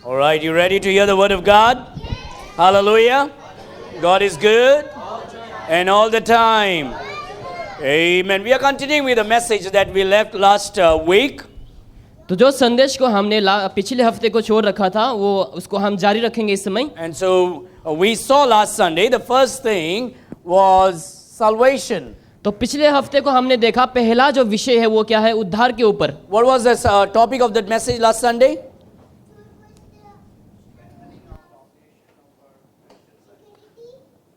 All right, you ready to hear the word of God? Hallelujah. God is good and all the time. Amen. We are continuing with the message that we left last week. तो जो संदेश को हमने पिछले हफ्ते को छोड़ रखा था वो उसको हम जारी रखेंगे इस समय. And so we saw last Sunday the first thing was salvation. तो पिछले हफ्ते को हमने देखा पहला जो विषय है वो क्या है, उद्धार के ऊपर. What was the topic of that message last Sunday?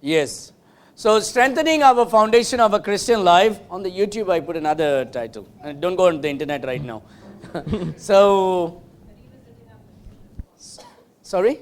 Yes. So strengthening our foundation of a Christian life. On the YouTube I put another title. Don't go on the internet right now. So, sorry?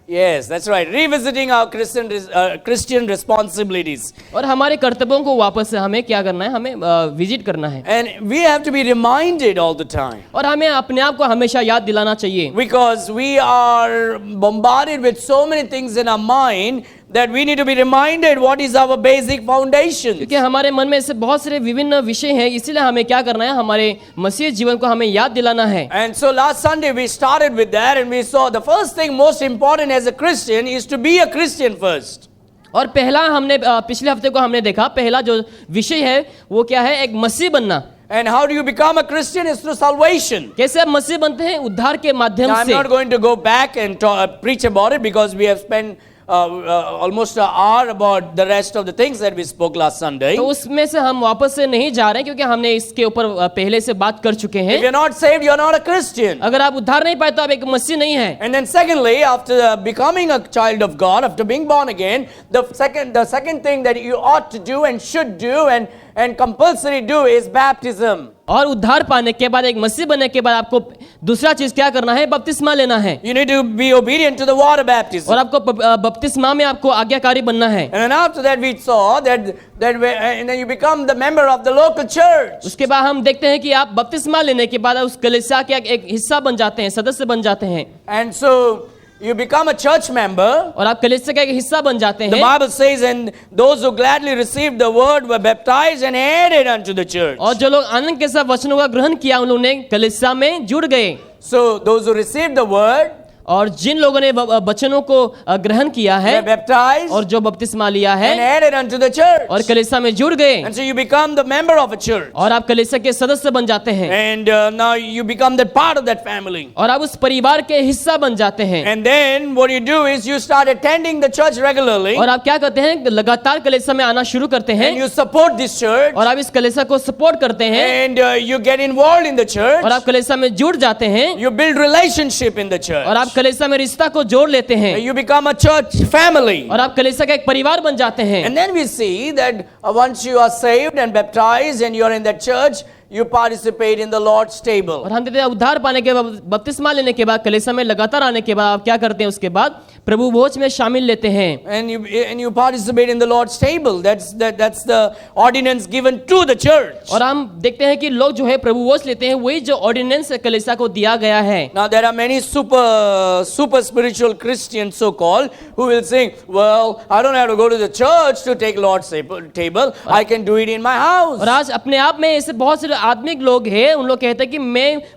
Yes, that's right. Revisiting our Christian responsibilities. और हमारे कर्तव्यों को वापस से हमें क्या करना है, हमें विजिट करना है. And we have to be reminded all the time. और हमें अपने आप को हमेशा याद दिलाना चाहिए. Because we are bombarded with so many things in our mind that we need to be reminded what is our basic foundation. क्योंकि हमारे मन में ऐसे बहुत सारे विभिन्न विषय हैं, इसीलिए हमें क्या करना है, हमारे मसीह जीवन को हमें याद दिलाना है. And so last Sunday we started with that and we saw the first thing most important as a Christian is to be a Christian first. और पहला हमने पिछले हफ्ते को हमने देखा, पहला जो विषय है वो क्या है, एक मसीह बनना. And how do you become a Christian is through salvation. कैसे आप मसीह बनते हैं? उद्धार के माध्यम Now, I'm से. not going to go back and preach about it because we have spent almost an hour about the rest of the things that we spoke last Sunday. तो उसमें से हम वापस से नहीं जा रहे हैं क्योंकि हमने इसके ऊपर पहले से बात कर चुके हैं. If you're not saved, you're not a Christian. अगर आप उद्धार नहीं पाए तो आप एक मसीह नहीं है. And then secondly, after becoming a child of God, after being born again, the second thing that you ought to do and should do and compulsory do is baptism. और उद्धार पाने के बाद, एक मसीह बनने के बाद आपको दूसरा चीज क्या करना है, बपतिस्मा लेना है. You need to be obedient to the water baptism. और आपको बपतिस्मा में आपको आज्ञाकारी बनना है. And then after that we saw that and then you become the member of the local church. उसके बाद हम देखते हैं कि आप बपतिस्मा लेने के बाद उस कलीसिया के एक हिस्सा बन जाते हैं, सदस्य बन जाते हैं. And so you become a church member. और आप कलीसिया का एक हिस्सा बन जाते The हैं. Bible says, and those who gladly received the word were baptized and added unto the church. और जो लोग आनंद के साथ वचनों का ग्रहण किया उन लोगों ने कलीसिया में जुड़ गए. So those who received the word और जिन लोगों ने वचनों को ग्रहण किया है were baptized और जो बपतिस्मा लिया है and added unto the church. और कलीसिया में जुड़ गए. And so you become the member of a church. और आप कलीसिया के सदस्य बन जाते हैं. And now you become that part of that family. और आप उस परिवार के हिस्सा बन जाते हैं. And then what you do is you start attending the church regularly. और आप क्या करते हैं, लगातार कलीसिया में आना शुरू करते हैं. And you support this church. और आप इस कलीसिया को सपोर्ट करते हैं. And you get involved in the church. और आप कलीसिया में जुड़ जाते हैं. You build relationship in the church. और आप कलीसिया में रिश्ता को जोड़ लेते हैं. You become a church family. और आप कलीसिया का एक परिवार बन जाते हैं. And then we see that once you are saved and baptized and you are in that church, you participate in the Lord's table. और हम देखते हैं उद्धार पाने के बाद, बपतिस्मा लेने के बाद, कलीसिया में लगातार आने के बाद आप क्या करते हैं, उसके बाद प्रभु भोज में शामिल लेते हैं. And you participate in the Lord's table. That's the ordinance given to the church. और हम देखते हैं कि लोग जो है प्रभु भोज लेते हैं, वही जो ऑर्डिनेंस कलीसिया को दिया गया है. Now there are many super spiritual Christians so called who will say, well, I don't have to go to the church to take Lord's table. I can do it in my house. और आज अपने आप में ऐसे बहुत सारे आत्मिक लोग हैं, उन लोग कहते हैं कि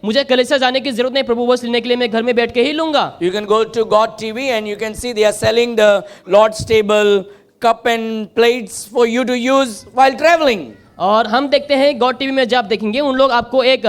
मुझे कलीसिया जाने की जरूरत नहीं, प्रभु भोज लेने के लिए मैं घर में बैठ के ही लूंगा. You can go to God TV and you can see they are selling the Lord's table cup and plates for you to use while traveling. और हम देखते हैं गॉड टीवी में जब आप देखेंगे उन लोग आपको एक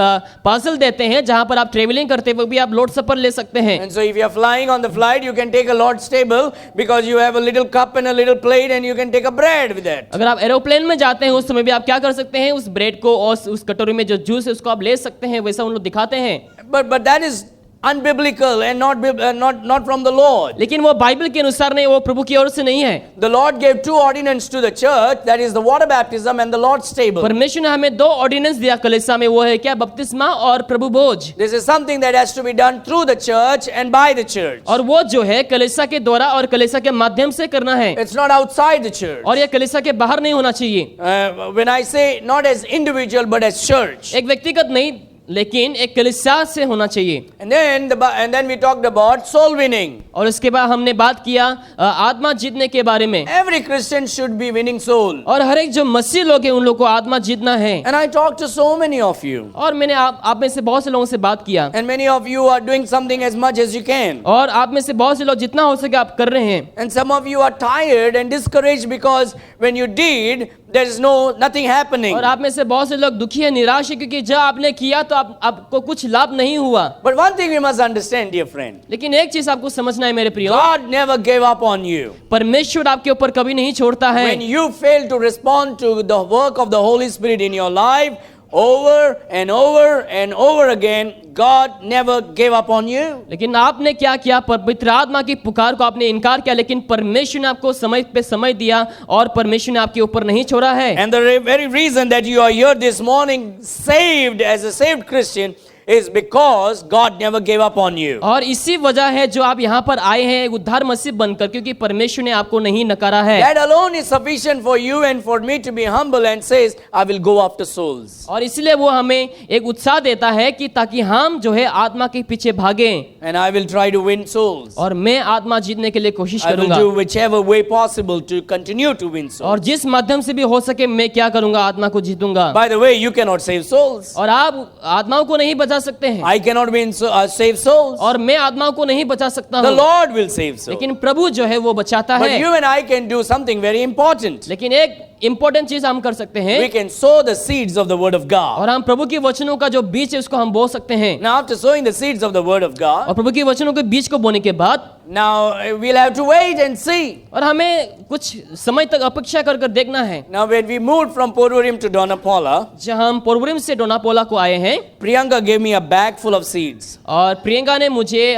पार्सल देते हैं जहां पर आप ट्रेवलिंग करते हुए भी आप लॉर्ड सपर ले सकते हैं. And so if you are flying on the flight, you can take a Lord's table because you have a little cup and a little plate and you can take a bread with that. अगर आप aeroplane में जाते हैं उस समय भी आप क्या कर सकते हैं, उस ब्रेड को और उस कटोरी में जो जूस है उसको आप ले सकते हैं, वैसा उन लोग दिखाते हैं. But that is unbiblical and not from the Lord. लेकिन वो बाइबल के अनुसार नहीं, वो प्रभु की ओर से नहीं है. The Lord gave two ordinances to the church, that is the water baptism and the Lord's table. परमेश्वर ने हमें दो ऑर्डिनेंस दिया कलीसिया में, वो है क्या, बपतिस्मा और प्रभु भोज. This is something that has to be done through the church and by the church. और वो जो है कलीसिया के द्वारा और कलीसिया के माध्यम से करना है. It's not outside the church. और ये कलीसिया के बाहर नहीं होना चाहिए. When I say not as individual but as church. एक व्यक्तिगत नहीं, लेकिन एक कलीसिया से होना चाहिए। And then we talked about soul winning. और इसके बाद हमने बात किया आत्मा जीतने के बारे में। Every Christian should be winning soul. और हर एक जो मसीह लोग हैं उन लोग को आत्मा जीतना है। And I talked to so many of you. और मैंने आप में से बहुत से लोगों से बात किया। And many of you are doing something as much as you can. और आप में से बहुत से लोग जितना हो सके आप कर रहे हैं। And some of you are tired and discouraged because when you did, there is nothing happening. और आप में से बहुत से लोग दुखी है, निराश है, क्योंकि जब आपने किया तो आपको कुछ लाभ नहीं हुआ। But one thing we must understand, dear friend. लेकिन एक चीज आपको समझना है मेरे प्रियो, God never gave up on you. परमेश्वर आपके ऊपर कभी नहीं छोड़ता है। When you fail to respond to the work of the Holy Spirit in your life, over and over and over again, God never gave up on you. लेकिन आपने क्या किया? पवित्र आत्मा की पुकार को आपने इनकार किया, लेकिन परमेश्वर ने आपको समय पे समय दिया और परमेश्वर ने आपके ऊपर नहीं छोड़ा है। And the very reason that you are here this morning, saved as a saved Christian, is because God never gave up on you. और इसी वजह है जो आप यहाँ पर आए हैं उद्धार मसीह बनकर, क्योंकि परमेश्वर ने आपको नहीं नकारा है। That alone is sufficient for you and for me to be humble and says, I will go after souls. और इसलिए वो हमें एक उत्साह देता है कि ताकि हम जो है आत्मा के पीछे भागें। And I will try to win souls. और मैं आत्मा जीतने के लिए कोशिश I will करूंगा। do whichever way possible to continue to win souls. और जिस माध्यम से भी हो सके मैं क्या करूंगा? आत्मा को जीतूंगा। By the way, you cannot save souls. और आप आत्माओं को नहीं बचा सकते हैं। I cannot save souls. और मैं आत्माओं को नहीं बचा सकता The हूँ, Lord will save souls. लेकिन प्रभु जो है वो बचाता But है। you and I can do something very important. लेकिन एक इम्पोर्टेंट चीज हम कर सकते हैं, We can sow the seeds of the Word of God. और हम प्रभु के वचनों का जो बीज है उसको हम बो सकते हैं। Now, after sowing the seeds of the Word of God, और प्रभु के वचनों के बीज को बोने के बाद now we'll have to wait and see. और हमें कुछ समय तक अपेक्षा कर देखना है। Now, when we moved from Porvorim to Donapola, जहाँ हम पोरबुरिम से डोनापोला को आए हैं, Priyanka gave me a bag full of seeds. और प्रियंका ने मुझे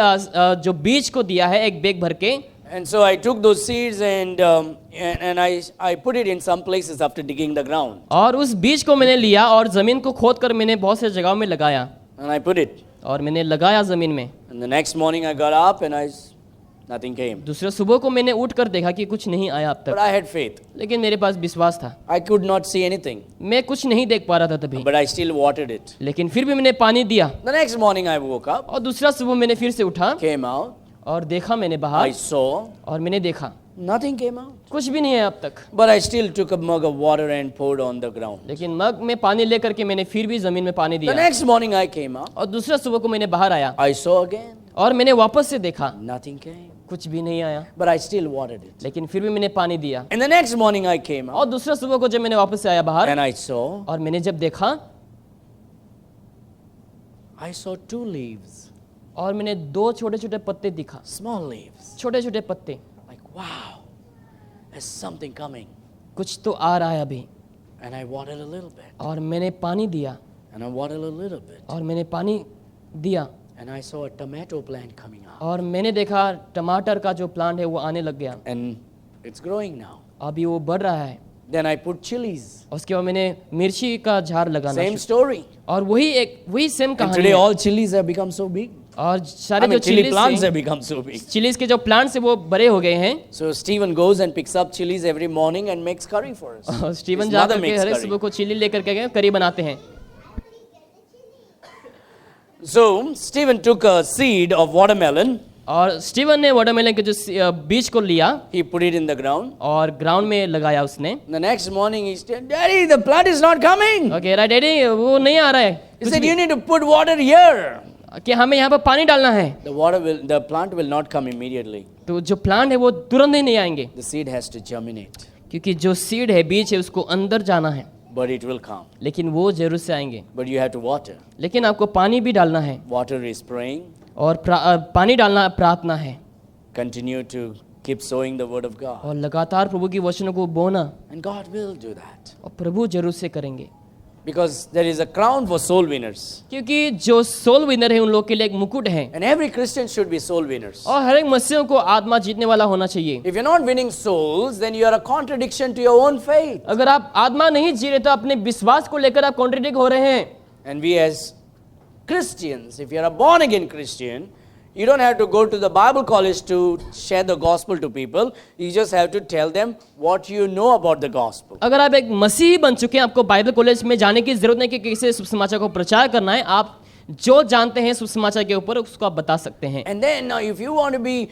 जो बीज को दिया है एक बैग भर के। And so I took those seeds and I put it in some places after digging the ground. और उस बीज को मैंने लिया और जमीन को खोद कर मैंने बहुत से जगहों में लगाया। And I put it. और मैंने लगाया जमीन में। And the next morning I got up and nothing came. दूसरे सुबह को मैंने उठ कर देखा कि कुछ नहीं आया अब But तक, I had faith. लेकिन मेरे पास विश्वास था। I could not see anything. मैं कुछ नहीं देख पा रहा था तभी, But I still watered it. लेकिन फिर भी मैंने पानी दिया। The next morning I woke up, और दूसरा सुबह मैंने फिर से उठा came out, और देखा मैंने I बाहर, saw, और मैंने देखा nothing came out. कुछ भी नहीं है अब तक। But I still took a mug of water and poured on the ground. लेकिन मग में पानी लेकर के मैंने फिर भी जमीन में पानी The दिया। next morning I came out, और दूसरा सुबह को मैंने बाहर आया I saw again, और मैंने वापस से देखा, nothing came. कुछ भी नहीं आया, But I still watered it. लेकिन फिर भी मैंने पानी दिया। And the next morning I came out और दूसरा सुबह को जब मैंने वापस से आया बाहर, and I saw जब देखा, 2 leaves, और मैंने 2 छोटे छोटे पत्ते दिखा, small leaves. छोटे छोटे पत्ते। Like, wow, there's something coming. कुछ तो आ रहा है अभी। And I watered a little bit. और मैंने पानी दिया, And I watered a little bit. और मैंने पानी दिया, And I saw a tomato plant coming out. और मैंने देखा टमाटर का जो प्लांट है वो आने लग गया। And it's growing now. अभी वो बढ़ रहा है। Then I put chilies. उसके बाद मैंने मिर्ची का झाड़ लगाना Same शुरू- story. और वही सेम And कहानी today है। all chilies have become so big. और I सारे जो mean, chili plants chillies have become so big. Chillies के जो प्लांट्स है वो बड़े हो गए हैं। So Stephen goes and picks up chilies every morning and makes curry for us. और स्टीवन His जा mother करके makes हर एक curry. सुबह को चिली लेकर के करी बनाते हैं। So Stephen took a seed of watermelon. और स्टीवन ने वाटरमेलन के जो बीज को लिया He put it in the ground. और ग्राउंड में लगाया उसने। The next morning he said, Daddy, the plant is not coming. Okay right daddy, वो नहीं आ रहा है। He said, you need to put water here. कि हमें यहाँ पर पानी डालना है। The plant will not come immediately. तो जो प्लांट है वो तुरंत ही नहीं आएंगे, The seed has to germinate, क्योंकि जो सीड है, बीज है, उसको अंदर जाना है, but it will come. लेकिन वो जरूर से आएंगे। But you have to water. लेकिन आपको पानी भी डालना है, Water is praying. और पानी डालना प्रार्थना है, Continue to keep sowing the word of God. और लगातार प्रभु की वचनों को बोना, And God will do that. और प्रभु जरूर से करेंगे। Because there is a crown for soul winners. क्योंकि जो सोल विनर है उन लोग के लिए एक मुकुट है, And every Christian should be soul winners. और हर एक मसीह को आत्मा जीतने वाला होना चाहिए। If you're not winning souls, then you are a contradiction to your own faith. अगर आप आत्मा नहीं जी रहे तो अपने विश्वास को लेकर आप कॉन्ट्रडिक्ट हो रहे हैं। And we as Christians, if you're a born again Christian, you don't have to go to the Bible college to share the gospel to people. You just have to tell them what you know about the gospel. अगर आप एक मसीही बन चुके हैं, आपको Bible college में जाने की जरूरत नहीं कि किसी सुसमाचार को प्रचार करना है। आप जो जानते हैं सुसमाचार के ऊपर उसको आप बता सकते हैं। And then now if you want to be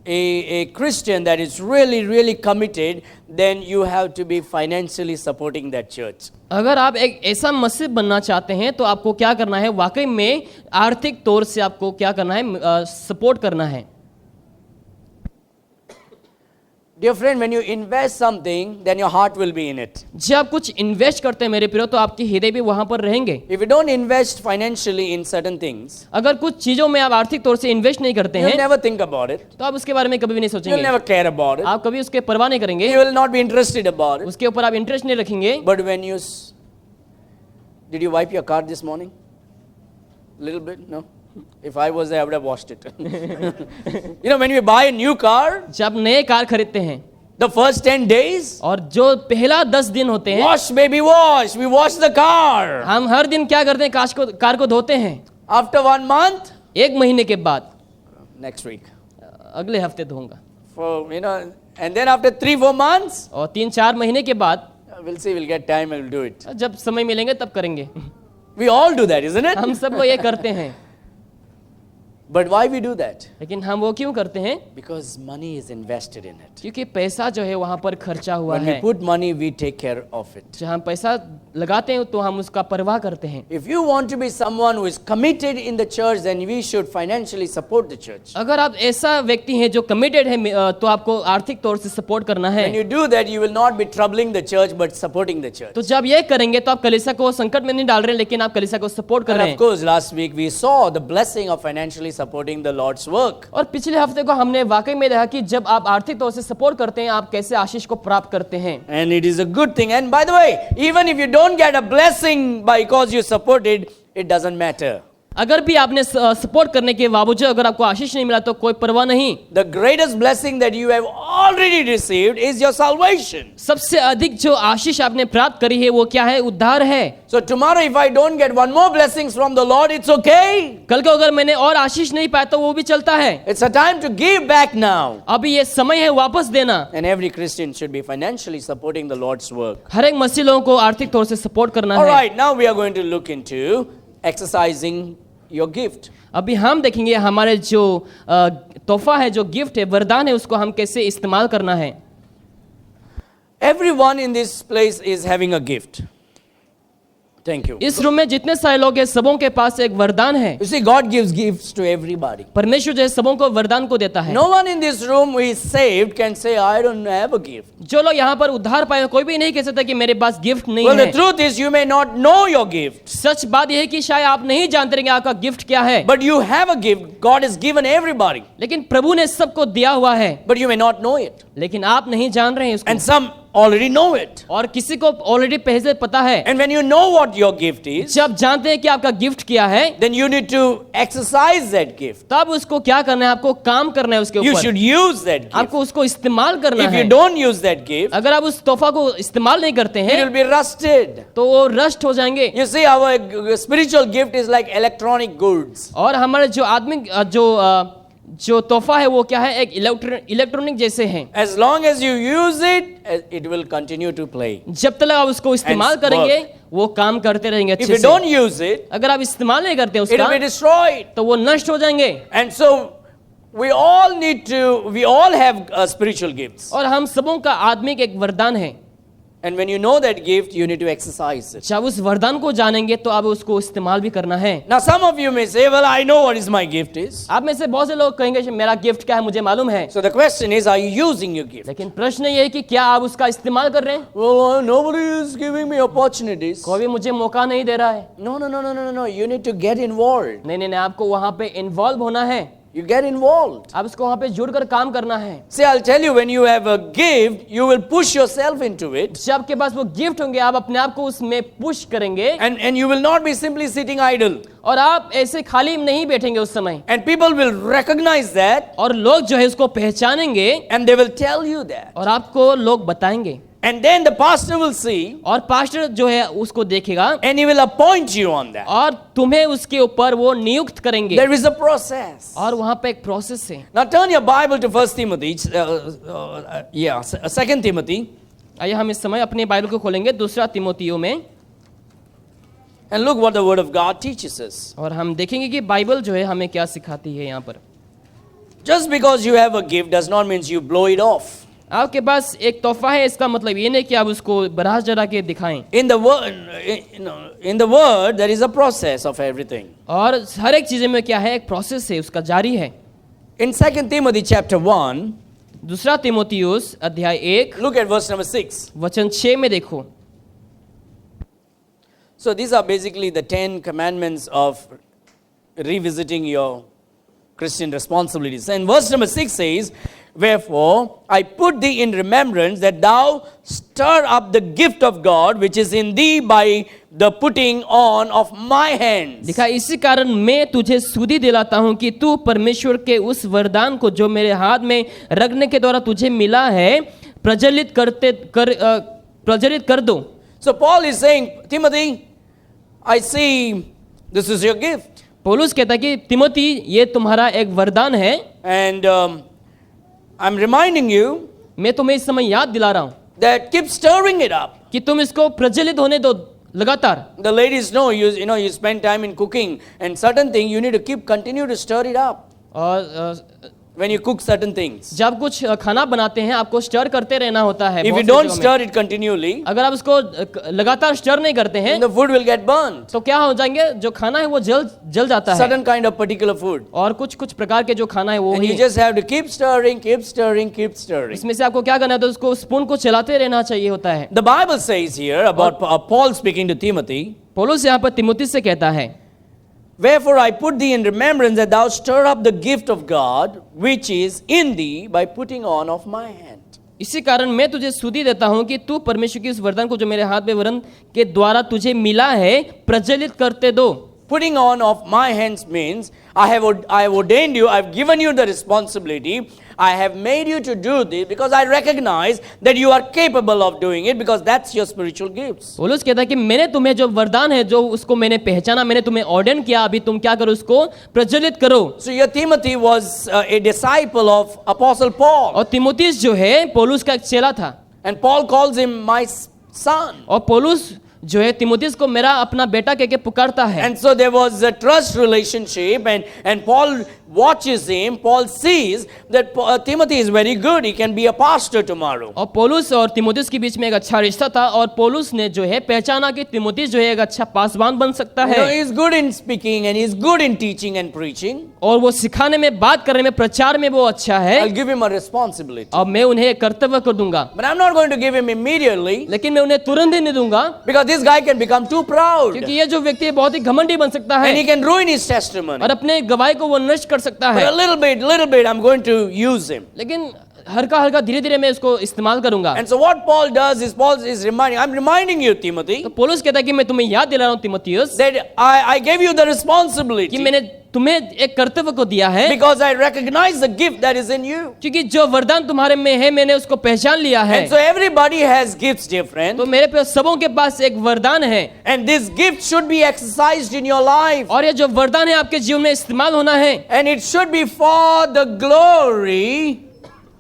a Christian that is really committed, then you have to be financially supporting that church. अगर आप एक ऐसा मसीह बनना चाहते हैं तो आपको क्या करना है, वाकई में आर्थिक तौर से आपको क्या करना है, सपोर्ट करना है। Dear friend, when you invest something, then your heart will be in it. जब आप कुछ इन्वेस्ट करते हैं मेरे प्रियो तो आपके हृदय भी वहां पर रहेंगे। If you don't invest financially in certain things, अगर कुछ चीजों में आप आर्थिक तौर से इन्वेस्ट नहीं करते you'll हैं never think about it. तो आप उसके बारे में कभी भी नहीं You'll सोचेंगे, never care about it. आप कभी उसके परवाह नहीं करेंगे, You will not be interested about it. उसके ऊपर आप इंटरेस्ट नहीं रखेंगे। But when you did you wipe your car this morning? Little bit, no. If I was there, I would have washed it. You know, when we buy a new car, जब नए car खरीदते हैं the first 10 days, और जो पहला 10 दिन होते हैं, wash baby wash. We wash the car. हम हर दिन क्या करते हैं, कार को धोते हैं। After 1 month, एक महीने के बाद next week. अगले हफ्ते धोऊंगा, For and then after 3-4 months, और 3-4 महीने के बाद we'll see. We'll get time and we'll do it. जब समय मिलेंगे तब करेंगे। We all do that, isn't it? हम सब लोग ये करते हैं, But why we do that? लेकिन हम वो क्यों करते हैं? Because money is invested in it. क्योंकि पैसा जो है वहाँ पर खर्चा हुआ When है। we put money, we take care of it. जब हम पैसा लगाते हैं तो हम उसका परवाह करते हैं। If you want to be someone who is committed in the church, then we should financially support the church. अगर आप ऐसा व्यक्ति हैं जो कमिटेड है तो आपको आर्थिक तौर से सपोर्ट करना है। When you do that, you will not be troubling the church, but supporting the church. तो जब ये करेंगे तो आप कलीसिया को संकट में नहीं डाल रहे हैं, लेकिन आप कलीसिया को सपोर्ट कर And रहे of हैं। course, last week we saw the blessing of financially supporting the Lord's work. और पिछले हफ्ते को हमने वाकई में देखा कि जब आप आर्थिक तौर से सपोर्ट करते हैं आप कैसे आशीष को प्राप्त करते हैं। And it is a good thing. And by the way, even if you don't get a blessing because you supported, it doesn't matter. अगर भी आपने सपोर्ट करने के बावजूद अगर आपको आशीष नहीं मिला तो कोई परवाह नहीं। The greatest blessing that you have already received is your salvation. सबसे अधिक जो आशीष आपने प्राप्त करी है वो क्या है? उद्धार है। So tomorrow if I don't get one more blessings from the Lord, it's okay. कल को अगर मैंने और आशीष नहीं पाया तो वो भी चलता है। It's a time to give back now. अभी ये समय है वापस देना। And every Christian should be financially supporting the Lord's work. हर एक मसीह लोगों को आर्थिक तौर से सपोर्ट करना All है। right, now we are going to look into exercising your gift. अभी हम देखेंगे हमारे जो तोहफा है, जो गिफ्ट है, वरदान है, उसको हम कैसे इस्तेमाल करना है। Everyone in this place is having a gift. Thank you. इस रूम में जितने सारे लोग हैं सबों के पास एक वरदान है। You see, God gives gifts to everybody. परमेश्वर जो है सबों को वरदान को देता है। No one in this room who is saved can say, I don't have a gift. जो लोग यहाँ पर उद्धार पाए कोई भी नहीं कह सकता कि मेरे पास गिफ्ट नहीं Well, है। the truth is you may not know your gift, सच बात यह है कि शायद आप नहीं जानते रहेंगे आपका गिफ्ट क्या है, but you have a gift. God has given everybody, लेकिन प्रभु ने सबको दिया हुआ है, but you may not know it. लेकिन आप नहीं जान रहे हैं उसको। And some already know it. और किसी को ऑलरेडी पहले से पता है। And when you know what your gift is, जब जानते हैं कि आपका गिफ्ट क्या है, then you need to exercise that gift. तब उसको क्या करना है? आपको काम करना है उसके You ऊपर। should use that gift. आपको उसको इस्तेमाल करना If है। you don't use that gift, अगर आप उस तोहफा को इस्तेमाल नहीं करते it हैं will be rusted. तो वो रस्ट हो जाएंगे। You see, our spiritual gift is like electronic goods. और हमारे जो आदमी जो तोहफा है वो क्या है? एक इलेक्ट्रॉनिक जैसे हैं। As long as you use it, it will continue to play. जब तक आप उसको इस्तेमाल And करेंगे work. वो काम करते रहेंगे If अच्छे you से। don't use it, अगर आप इस्तेमाल नहीं करते it will उसका be destroyed. तो वो नष्ट हो जाएंगे। And so we all have spiritual gifts. और हम सबों का आत्मिक एक वरदान है। And when you know that gift, you need to exercise it. जब उस वरदान को जानेंगे तो आप उसको इस्तेमाल भी करना है। Now some of you may say, well, I know what is my gift is. आप में से बहुत से लोग कहेंगे कि मेरा गिफ्ट क्या है, मुझे मालूम है। So the question is, are you using your gift? लेकिन प्रश्न ये है कि क्या आप उसका इस्तेमाल कर रहे हैं? Well, nobody is giving me opportunities. कोई भी मुझे मौका नहीं दे रहा है। No. You need to get involved. नहीं, आपको वहां पे इन्वॉल्व होना है। You get involved. आप उसको वहां पे जुड़कर काम करना है। See, I'll tell you, when you have a gift, you will push yourself into it. जब आपके पास वो गिफ्ट होंगे आप अपने आप को उसमें पुश करेंगे And you will not be simply sitting idle. और आप ऐसे खाली नहीं बैठेंगे उस समय। And people will recognize that. और लोग जो है उसको पहचानेंगे And they will tell you that. और आपको लोग बताएंगे। And then the pastor will see. और पास्टर जो है उसको देखेगा And he will appoint you on that. और तुम्हें उसके ऊपर वो नियुक्त करेंगे। There is a process. और वहां पे एक प्रोसेस है। Now turn your Bible to 1 Timothy. 2 Timothy. आइए हम इस समय अपने बाइबल को खोलेंगे दूसरा तिमोथियो में। And look what the Word of God teaches us. और हम देखेंगे कि बाइबल जो है हमें क्या सिखाती है यहाँ पर। Just because you have a gift does not mean you blow it off. आपके पास एक तोहफा है, इसका मतलब ये नहीं कि आप उसको बराह जरा के दिखाएं। In the word there is a process of everything. और हर एक चीज़ में क्या है, एक प्रोसेस है, उसका जारी है। In 2 Timothy chapter 1, दूसरा तीमुथियुस अध्याय 1 look at verse number 6. वचन 6 में देखो। So these are basically the 10 commandments of revisiting your Christian responsibilities. And verse number 6 says, "Wherefore I put thee in remembrance that thou stir up the gift of God which is in thee by the putting on of my hands." दिखा, इसी कारण मैं तुझे सुधि दिलाता हूँ कि तू परमेश्वर के उस वरदान को जो मेरे हाथ में रखने के द्वारा तुझे मिला है प्रज्वलित कर दो। So Paul is saying, Timothy, I see this is your gift. पौलुस कहता है कि तिमोथी ये तुम्हारा एक वरदान है, And I'm reminding you मैं तुम्हें इस समय याद दिला रहा हूँ that keep stirring it up. कि तुम इसको प्रज्वलित होने दो लगातार। The ladies know, you spend time in cooking and certain thing you need to continue to stir it up. और When you cook certain things. जब कुछ खाना बनाते हैं आपको स्टर करते रहना होता है। If you don't stir it continually, अगर आप उसको लगातार स्टर नहीं करते हैं then the food will get burned. तो क्या हो जाएंगे, जो खाना है वो जल जाता है। Certain kind of particular food. और कुछ प्रकार के जो खाना है वो And you he, just have to keep stirring, keep stirring, keep stirring. इसमें से आपको क्या करना है, तो उसको स्पून को चलाते रहना चाहिए होता है। The Bible says here about Paul speaking to Timothy, पौलुस यहाँ पर तिमोथी से कहता है, "Wherefore I put thee in remembrance that thou stir up the gift of God which is in thee by putting on of my hand." इसी कारण मैं तुझे सुधि देता हूँ कि तू परमेश्वर की उस वरदान को जो मेरे हाथ में वरन के द्वारा तुझे मिला है प्रज्वलित करते दो। Putting on of my hands means I have ordained you, I have given you the responsibility, I have made you to do this because I recognize that you are capable of doing it because that's your spiritual gifts. पौलुस कहता है कि मैंने तुम्हें जो वरदान है, जो उसको मैंने पहचाना, मैंने तुम्हें ऑर्डन किया, अभी तुम क्या करो, उसको प्रज्वलित करो। So your Timothy was a disciple of Apostle Paul. और तिमोथीस जो है पौलुस का एक चेला था, And Paul calls him my son. और पौलुस जो है तिमोथीस को मेरा अपना बेटा कह के पुकारता है। And so there was a trust relationship and Paul watches him. Paul sees that Timothy is very good. He can be a pastor tomorrow. और पौलुस और तिमोथीस के बीच में एक अच्छा रिश्ता था, और पौलुस ने जो है पहचाना कि तिमोथीस जो है एक अच्छा पासवान बन सकता You know, है, he is good in speaking and he is good in teaching and preaching. और वो सिखाने में, बात करने में, प्रचार में वो अच्छा है, I'll give him a responsibility. और मैं उन्हें एक कर्तव्य कर दूंगा। But I'm not going to give him immediately लेकिन मैं उन्हें तुरंत ही नहीं दूंगा, because this guy can become too proud क्योंकि ये जो व्यक्ति है बहुत ही घमंडी बन सकता है and he can ruin his testimony. और अपने गवाही को वो नष्ट कर सकता But है। a little bit I'm going to use him. लेकिन हल्का धीरे धीरे मैं इसको इस्तेमाल करूंगा। And so what Paul does is Paul is I'm reminding you, Timothy, तो पौलुस कहता है कि मैं तुम्हें याद दिला रहा हूँ तिमोथियुस that I gave you the कि responsibility मैंने तुम्हें एक कर्तव्य को दिया है, because I recognize the gift that is in you. क्योंकि जो वरदान तुम्हारे में है मैंने उसको पहचान लिया है। And so everybody has gifts, dear friend. तो मेरे पे सबों के पास एक वरदान है, And this gift should be exercised in your life. और ये जो वरदान है आपके जीवन में इस्तेमाल होना है, And it should be for the glory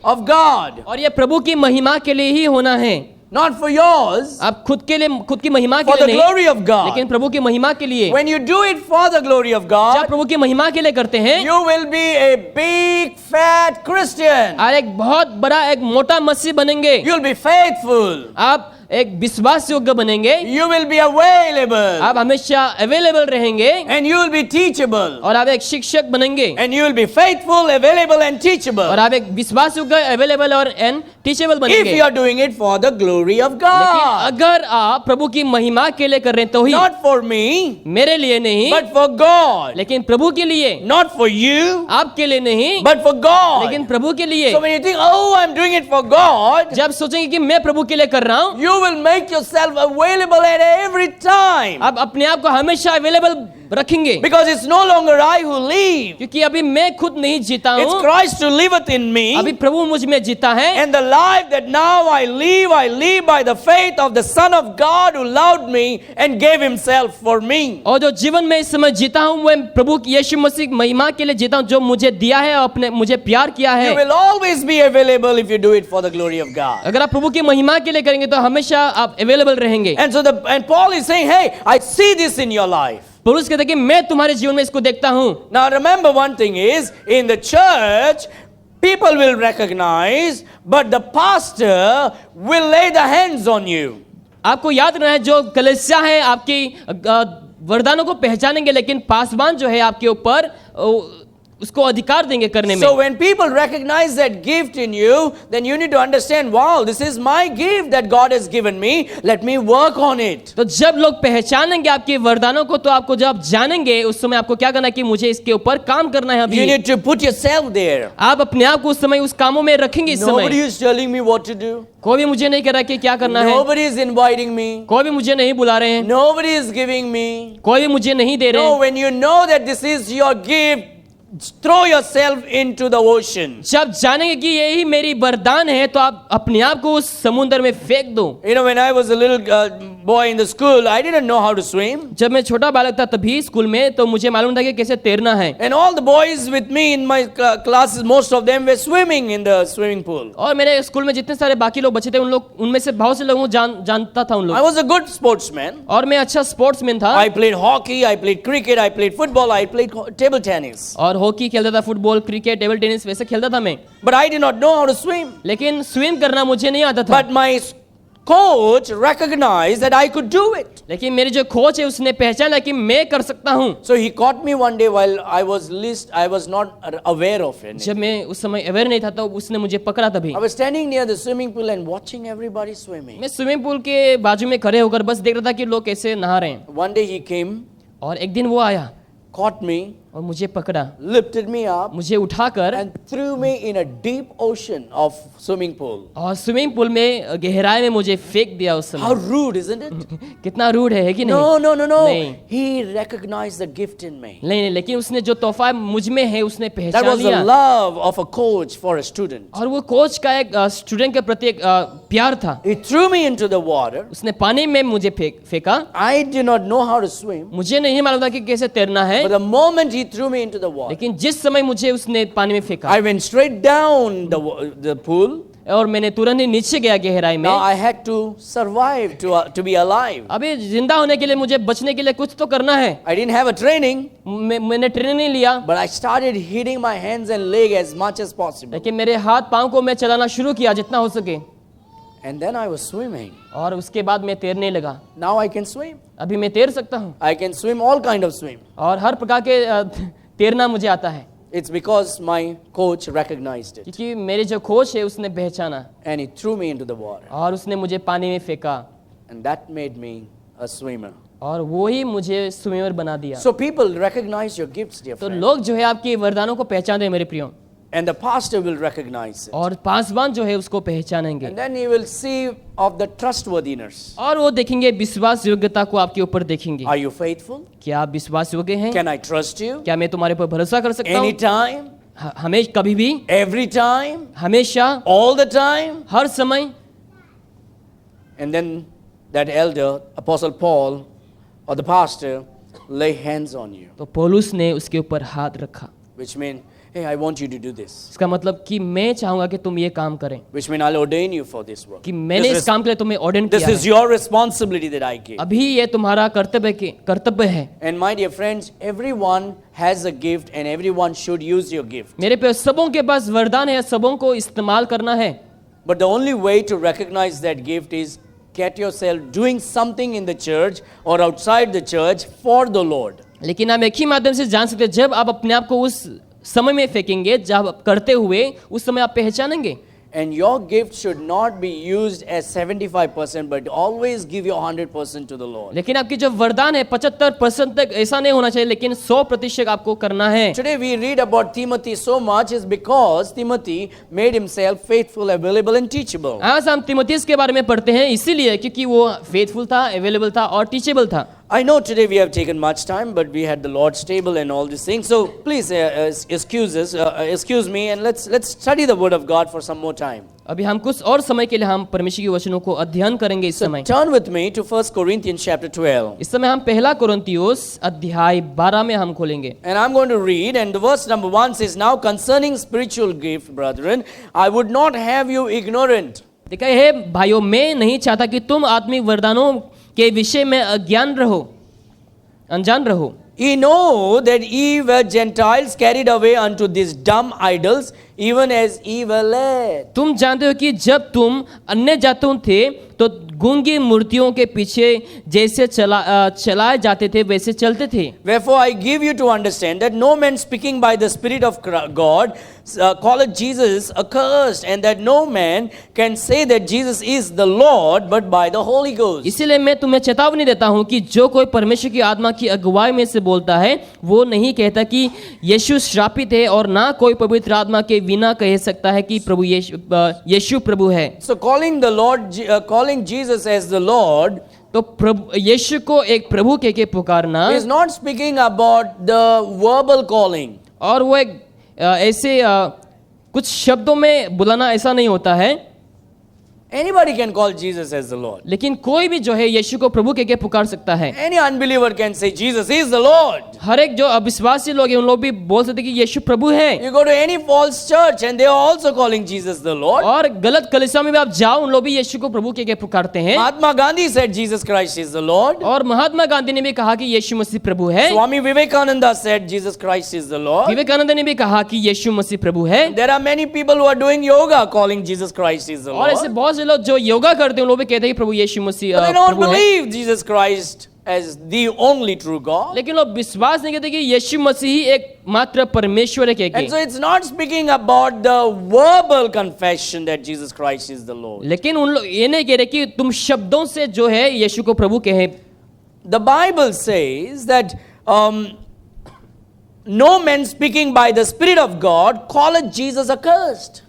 of God. और ये प्रभु की महिमा के लिए ही होना है, Not for yours, आप खुद की महिमा के for लिए the नहीं, glory of God. लेकिन प्रभु की महिमा के लिए। When you do it for the glory of जब God, प्रभु की महिमा के लिए करते हैं, you will be a big fat Christian. और एक बहुत बड़ा एक मोटा मसीह बनेंगे, You'll be faithful. आप एक विश्वास योग्य बनेंगे, You will be available. आप हमेशा अवेलेबल रहेंगे, And you will be teachable. और आप एक शिक्षक बनेंगे, And you will be faithful, available and teachable. और आप एक विश्वास योग्य, अवेलेबल और एंड टीचेबल If बनेंगे। you are doing it for the glory of लेकिन God. अगर आप प्रभु की महिमा के लिए कर रहे हैं तो ही, Not for me, मेरे लिए नहीं, but for God. लेकिन प्रभु के लिए, Not for you, आपके लिए नहीं, but for God. लेकिन प्रभु के लिए। So when you think, oh, I'm doing it for God, जब सोचेंगे कि मैं प्रभु के लिए कर रहा हूँ, you will make yourself available at every time. आप अपने आप को हमेशा अवेलेबल रखेंगे, Because it's no longer I who live. क्योंकि अभी मैं खुद नहीं जीता It's हूँ, Christ who liveth in अभी me. प्रभु मुझ में जीता है। And the life that now I live by the faith of the Son of God who loved me and gave himself for me. और जो जीवन में इस समय जीता हूँ मैं प्रभु यीशु मसीह महिमा के लिए जीता हूँ, जो मुझे दिया है और अपने मुझे प्यार किया You है। will always be available if you do it for the glory of God. अगर आप प्रभु की महिमा के लिए करेंगे तो हमेशा हमेशा आप अवेलेबल रहेंगे। And Paul is saying, hey, I see this in your life. पौलुस कहते हैं कि मैं तुम्हारे जीवन में इसको देखता हूँ। Now remember one thing is, in the church, people will recognize, but the pastor will lay the hands on you. आपको याद रखना है, जो कलीसिया है आपकी वरदानों को पहचानेंगे, लेकिन पासवान जो है आपके ऊपर उसको अधिकार देंगे करने में। So when people recognize that gift in you, then you need to understand, wow, this is my gift that God has given me. Let me work on it. तो जब लोग पहचानेंगे आपके वरदानों को, तो आपको जब जानेंगे, उस समय आपको क्या करना है कि मुझे इसके ऊपर काम करना है। अभी You need to put yourself there. आप अपने आप को उस समय उस कामों में रखेंगे। इस Nobody समय is telling me what to do. कोई भी मुझे नहीं कह रहा कि क्या करना है, Nobody is inviting me. कोई भी मुझे नहीं बुला रहे हैं, Nobody is giving me. कोई भी मुझे नहीं दे रहे No, हैं। when you know that this is your gift, throw yourself into the ocean. जब जानेंगे कि यही मेरी वरदान है, तो आप अपने आप को उस समुद्र में फेंक दो। You know, when I was a little boy in the school, I didn't know how to swim. जब मैं छोटा बालक था तभी स्कूल में, तो मुझे मालूम था कि कैसे तैरना है। And all the boys with me in my classes, most of them were swimming in the swimming pool. और मेरे स्कूल में जितने सारे बाकी लोग बच्चे थे, उनमें से बहुत से लोगों को जानता था उन I लोग। was a good sportsman. और मैं अच्छा स्पोर्ट्समैन था। I played hockey, I played cricket, I played football, I played table tennis. और हॉकी खेलता था, फुटबॉल, क्रिकेट, टेबल टेनिस वैसे खेलता था मैं। But I did not know how to swim. लेकिन स्विम करना मुझे नहीं आता था। But my coach recognized that I could do it. लेकिन मेरी जो कोच है उसने पहचाना कि मैं कर सकता हूँ। So he caught me one day while I was not aware of it. जब मैं उस समय अवेयर नहीं था, तो उसने मुझे पकड़ा तभी। I was standing near the swimming pool and watching everybody swimming. मैं स्विमिंग पूल के बाजू में खड़े होकर बस देख रहा था कि लोग कैसे नहा रहे हैं। One day he came, और एक दिन वो आया caught me, और मुझे पकड़ा, lifted me up, मुझे उठाकर and threw me in a deep ocean of swimming pool. और स्विमिंग पूल में गहराई में मुझे फेंक दिया उस How समय। rude, isn't it? कितना रूड है कि नहीं? No. नहीं। He recognized the gift in me. नहीं, लेकिन उसने जो तोहफा मुझ में है उसने That पहचान was the लिया। love of a coach for a student. और वो कोच का एक स्टूडेंट के प्रति एक प्यार था। He threw me into the water. उसने पानी में मुझे फेंका। I did not know how to swim. मुझे नहीं मालूम था कि कैसे तैरना है, But the moment he threw me into the water, लेकिन जिस समय मुझे उसने पानी में फेंका I went straight down the pool. और मैंने तुरंत ही नीचे गया गहराई में। Now I had to survive to be alive. अभी जिंदा होने के लिए, मुझे बचने के लिए कुछ तो करना है। I didn't have a training, मैंने ट्रेनिंग नहीं लिया, but I started hitting my hands and leg as much as possible. लेकिन मेरे हाथ पांव को मैं चलाना शुरू किया जितना हो सके, And then I was swimming. और उसके बाद मैं तैरने लगा। Now I can swim. अभी मैं तैर सकता हूँ, I can swim all kind of swim. और हर प्रकार के तैरना मुझे आता है, It's because my coach recognized it. क्योंकि मेरे जो कोच है उसने पहचाना, And he threw me into the water. और उसने मुझे पानी में फेंका, And that made me a swimmer. और वो ही मुझे स्विमर बना दिया। So people recognize your gifts, dear तो friend. लोग जो है आपके वरदानों को पहचानते हैं मेरे प्रियो, And the pastor will recognize it. और पासवान जो है उसको पहचानेंगे, And then he will see of the trustworthiness. और वो देखेंगे विश्वास योग्यता को आपके ऊपर देखेंगे। Are you faithful? क्या आप विश्वास योग्य हैं? Can I trust you? क्या मैं तुम्हारे पर भरोसा कर सकता हूँ? Anytime? हमेशा, कभी भी, Every time? हमेशा, All the time? हर समय। And then that elder, Apostle Paul, or the pastor, lay hands on you. तो पौलुस ने उसके ऊपर हाथ रखा, Which means, hey, I want you to do this. इसका मतलब कि मैं चाहूंगा कि तुम ये काम करें, Which means I'll ordain you for this work. कि मैंने इस काम के लिए तुम्हें ऑर्डिन This किया is है। your responsibility that I give. अभी ये तुम्हारा कर्तव्य है। And my dear friends, everyone has a gift and everyone should use your gift. मेरे पे सबों के पास वरदान है, सबों को इस्तेमाल करना है। But the only way to recognize that gift is get yourself doing something in the church or outside the church for the Lord. लेकिन आप एक ही माध्यम से जान सकते हैं, जब आप अपने आप को उस समय में फेंकेंगे, जब आप करते हुए उस समय आप पहचानेंगे। And your gift should not be used as 75%, but always give your 100% to the Lord. लेकिन आपकी जो वरदान है 75% तक ऐसा नहीं होना चाहिए, लेकिन 100% आपको करना है। Today we read about Timothy so much is because Timothy made himself faithful, available and teachable. आज हम तीमुथियुस के बारे में पढ़ते हैं इसीलिए क्योंकि वो फेथफुल था, अवेलेबल था और टीचेबल था। I know today we have taken much time, but we had the Lord's table and all these things. So please excuse me, and let's study the Word of God for some more time. अभी हम कुछ और समय के लिए हम परमेश्वर के वचनों को अध्ययन करेंगे इस So समय। turn with me to 1 Corinthians chapter 12. इस समय हम पहला कोरिन्थियोस अध्याय 12 में हम खोलेंगे। And I'm going to read, and the verse number 1 says, Now concerning spiritual gift, brethren, I would not have you ignorant. देखा है भाइयों, मैं नहीं चाहता कि तुम आत्मिक वरदानों के विषय में अनजान रहो. Ye know that ye were Gentiles carried away unto these dumb idols, even as ye were led. तुम जानते हो कि जब तुम अन्य जातों थे तो गूंगी मूर्तियों के पीछे जैसे चलाए जाते थे वैसे चलते थे. Wherefore I give you to understand that no man speaking by the Spirit of God calleth Jesus accursed, and that no man can say that Jesus is the Lord but by the Holy Ghost. इसीलिए मैं तुम्हें चेतावनी देता हूं कि जो कोई परमेश्वर की आत्मा की अगुवाई में से बोलता है वो नहीं कहता कि यीशु श्रापित है, और ना कोई पवित्र आत्मा के बिना कह सकता है कि प्रभु यीशु प्रभु है. So calling Jesus as the Lord तो प्रभु यीशु को एक प्रभु कह के पुकारना is not speaking about the verbal calling. और वो एक ऐसे कुछ शब्दों में बुलाना ऐसा नहीं होता है. Anybody can call Jesus as the Lord. लेकिन कोई भी जो है यीशु को प्रभु कह के पुकार सकता है. Any unbeliever can say Jesus is the Lord. हर एक जो अविश्वासी लोग हैं उन लोग भी बोल सकते कि यीशु प्रभु है. You go to any false church and they are also calling Jesus the Lord. और गलत कलीसिया में भी आप जाओ उन लोग भी यीशु को प्रभु कह के पुकारते हैं. Mahatma Gandhi said Jesus Christ is the Lord. और महात्मा गांधी ने भी कहा कि यीशु मसीह प्रभु है. Swami Vivekananda said Jesus Christ is the Lord. Vivekananda ने भी कहा कि यीशु मसीह प्रभु है. There are many people who are doing yoga calling Jesus Christ is the और ऐसे Lord. बहुत से लोग जो योगा करते हैं उन लोग भी कहते हैं कि प्रभु यीशु मसीह But they don't प्रभु है. believe Jesus Christ as the only true God. लेकिन लोग विश्वास नहीं करते कि यीशु मसीह ही एक मात्र परमेश्वर है कह And so के. it's not speaking about the verbal confession that Jesus Christ is the Lord. लेकिन उन लोग ये नहीं कह रहे कि तुम शब्दों से जो है यीशु को प्रभु कहे. The Bible says that no man speaking by the Spirit of God calleth Jesus accursed.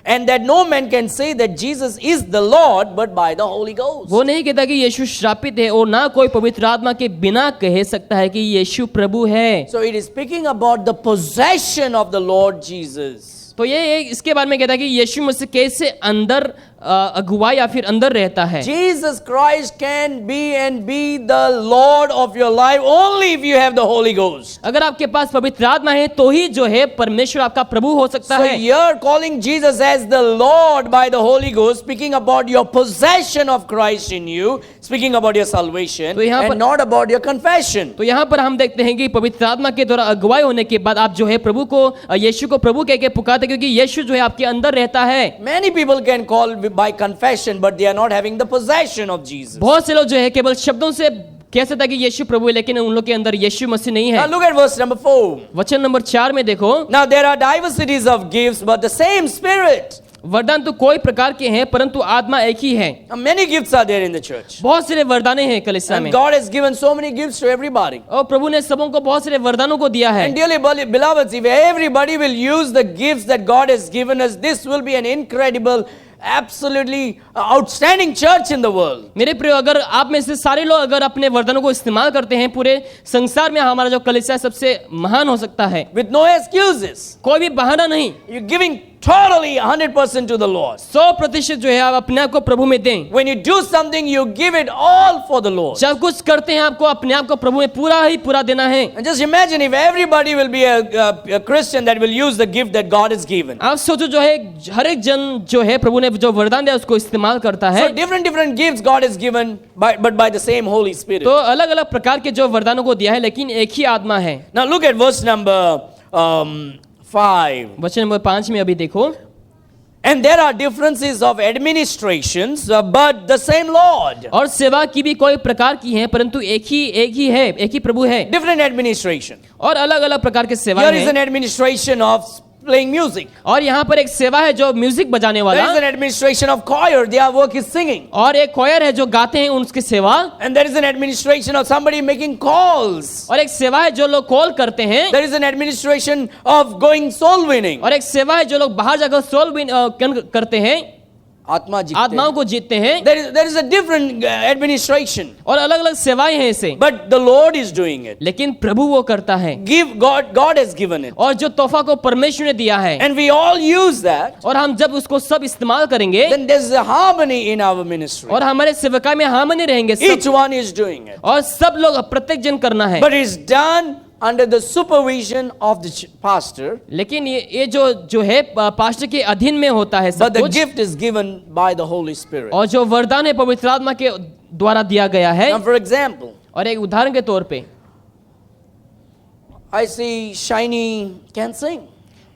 And that no man can say that Jesus is the Lord but by the Holy Ghost. वो नहीं कहता कि यीशु श्रापित है, और ना कोई पवित्र आत्मा के बिना कह सकता है कि यीशु प्रभु है. So it is speaking about the possession of the Lord Jesus. तो ये इसके बारे में कहता है कि यीशु मसीह कैसे अंदर अगुवाई या फिर अंदर रहता है. Jesus Christ can be the Lord of your life only if you have the Holy Ghost. अगर आपके पास पवित्र आत्मा है तो ही जो है परमेश्वर आपका प्रभु हो सकता So है. you're calling Jesus as the Lord by the Holy Ghost, speaking about your possession of Christ in you, speaking about your salvation, तो यहाँ पर- and not about your confession. तो यहाँ पर हम देखते हैं कि पवित्र आत्मा के द्वारा अगुवाई होने के बाद आप जो है प्रभु को यीशु को प्रभु कह के पुकारते, क्योंकि यीशु जो है आपके अंदर रहता है. Many people can call by confession, but they are not having the possession of Jesus. बहुत से लोग जो है केवल शब्दों से कह सकता है कि यीशु प्रभु है, लेकिन उन लोग के अंदर यीशु मसीह नहीं Now है. look at verse number 4. वचन नंबर 4 में देखो, Now there are diversities of gifts, but the same Spirit. वरदान तो कोई प्रकार के हैं परंतु आत्मा एक ही है. Now, many gifts are there in the church. बहुत सारे वरदाने हैं कलीसिया And में, God has given so many gifts to everybody. और प्रभु ने सबों को बहुत सारे वरदानों को दिया है. And dearly beloveds, if everybody will use the gifts that God has given us, this will be an incredible, absolutely outstanding church in the world. मेरे प्रिय, अगर आप में से सारे लोग अगर अपने वरदानों को इस्तेमाल करते हैं, पूरे संसार में हमारा जो कलीसिया सबसे महान हो सकता है. With no excuses. कोई भी बहाना नहीं. You're giving totally 100% to the Lord. 100% जो है आप अपने आप को प्रभु में दें. When you do something, you give it all for the Lord. जब कुछ करते हैं आपको अपने आप को प्रभु में पूरा ही पूरा देना है. And just imagine if everybody will be a Christian that will use the gift that God has given. आप सोचो जो है हर एक जन जो है प्रभु ने जो वरदान दिया उसको इस्तेमाल करता है. So different gifts God has given, but by the same Holy Spirit. तो अलग अलग प्रकार के जो वरदानों को दिया है, लेकिन एक ही आत्मा है. Now look at verse number 5. वचन नंबर 5 में अभी देखो, And there are differences of administrations, but the same Lord. और सेवा की भी कोई प्रकार की है परंतु एक ही है, एक ही प्रभु है. Different administration. और अलग अलग प्रकार के सेवा Here is an है. administration of playing music. और यहाँ पर एक सेवा है जो म्यूजिक बजाने There वाला, is an administration of choir. Their work is singing. और एक कोयर है जो गाते हैं उनकी सेवा, And there is an administration of somebody making calls. और एक सेवा है जो लोग कॉल करते हैं, There is an administration of going soul winning. और एक सेवा है जो लोग बाहर जाकर सोल विन करते हैं, आत्मा जीतते आत्माओं हैं. को जीतते हैं. There is a different administration. और अलग अलग सेवाएं हैं इसे, But the Lord is doing it. लेकिन प्रभु वो करता है. God has given it. और जो तोहफा को परमेश्वर ने दिया है, And we all use that. और हम जब उसको सब इस्तेमाल करेंगे, Then there's a harmony in our ministry. और हमारे सेवकाई में हार्मनी रहेंगे सब, Each one is doing it. और सब लोग प्रत्येक जन करना है. But it's done under the supervision of the pastor, लेकिन ये जो है पास्टर के अधीन में होता है but सब the कुछ, gift is given by the Holy Spirit. और जो वरदान है पवित्र आत्मा के द्वारा दिया गया है। Now, for example, और एक उदाहरण के तौर पे I see Shiny can sing,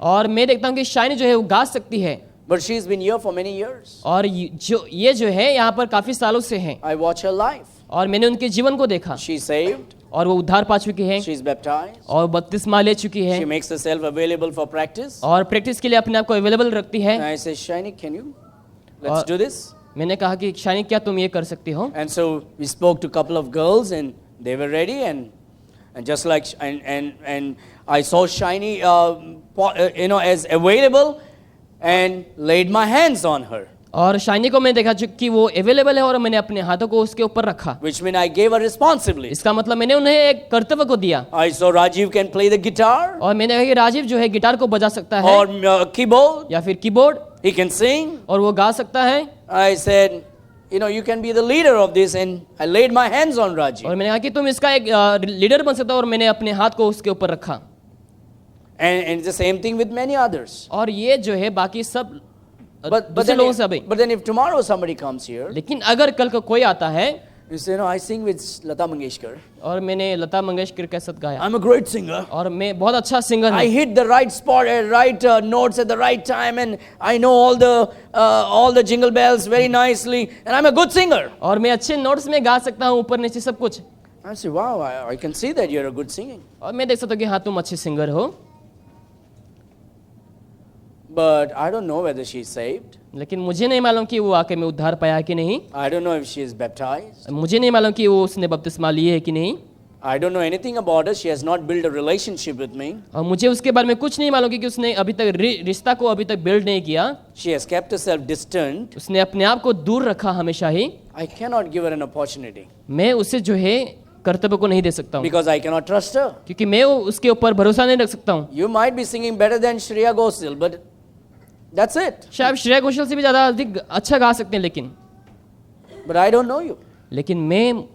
और मैं देखता हूँ कि शाइनी जो है वो गा सकती है, but she's been here for many years. और ये जो है यहाँ पर काफी सालों से है, I watch her life. और मैंने उनके जीवन को देखा, She's saved, और वो उद्धार पा चुकी है, she's baptized, और बपतिस्मा ले चुकी है, she makes herself available for practice. और प्रैक्टिस के लिए अपने आप को अवेलेबल रखती है। And I say, Shiny, can you? Let's और- do this. मैंने कहा कि शाइनी क्या तुम ये कर सकती हो? And so we spoke to a couple of girls, and they were ready, and just like and I saw Shiny, as available, and laid my hands on her, और शाइनी को मैंने देखा जो कि वो अवेलेबल है, और मैंने अपने हाथों को उसके ऊपर रखा। which means I gave her responsibility. इसका मतलब मैंने उन्हें एक कर्तव्य को दिया, I saw Rajiv can play the guitar और मैंने कहा कि राजीव जो है गिटार को बजा सकता है or keyboard, या फिर कीबोर्ड, he can sing. और वो गा सकता है। I said, you can be the leader of this, and I laid my hands on Rajiv. और मैंने कहा कि तुम इसका एक लीडर बन सकते हो, और मैंने अपने हाथ को उसके ऊपर रखा। And it's the same thing with many others. और ये जो है बाकी सब But दूसरे लोगों से अभी। then if tomorrow somebody comes here, लेकिन अगर कल को कोई आता है, you say, I sing with Lata Mangeshkar. और मैंने लता मंगेशकर के साथ गाया, I'm a great singer. और मैं बहुत अच्छा सिंगर I हूँ, hit the right spot at right notes at the right time, and I know all the jingle bells very nicely, and I'm a good singer. और मैं अच्छे notes में गा सकता हूँ, ऊपर नीचे सब कुछ। I say, wow, I can see that you're a good singing. और मैं देख सकता हूँ कि हाँ तुम अच्छे सिंगर हो, But I don't know whether she's saved. लेकिन मुझे नहीं मालूम कि वो आके में उद्धार पाया कि नहीं, I don't know if she is baptized. मुझे नहीं मालूम कि वो उसने बपतिस्मा लिए है कि नहीं, I don't know anything about her. She has not built a relationship with me. और मुझे उसके बारे में कुछ नहीं मालूम क्योंकि उसने अभी तक रिश्ता को अभी तक बिल्ड नहीं किया, She has kept herself distant. उसने अपने आप को दूर रखा हमेशा ही। I cannot give her an opportunity मैं उसे जो है कर्तव्य को नहीं दे सकता हूँ, because I cannot trust her. क्योंकि मैं उसके ऊपर भरोसा नहीं रख सकता हूँ। You might be singing better than Shreya Ghoshal, but that's it. शायद श्रेया घोषाल से भी ज्यादा अधिक अच्छा गा सकते हैं, But I don't know you. लेकिन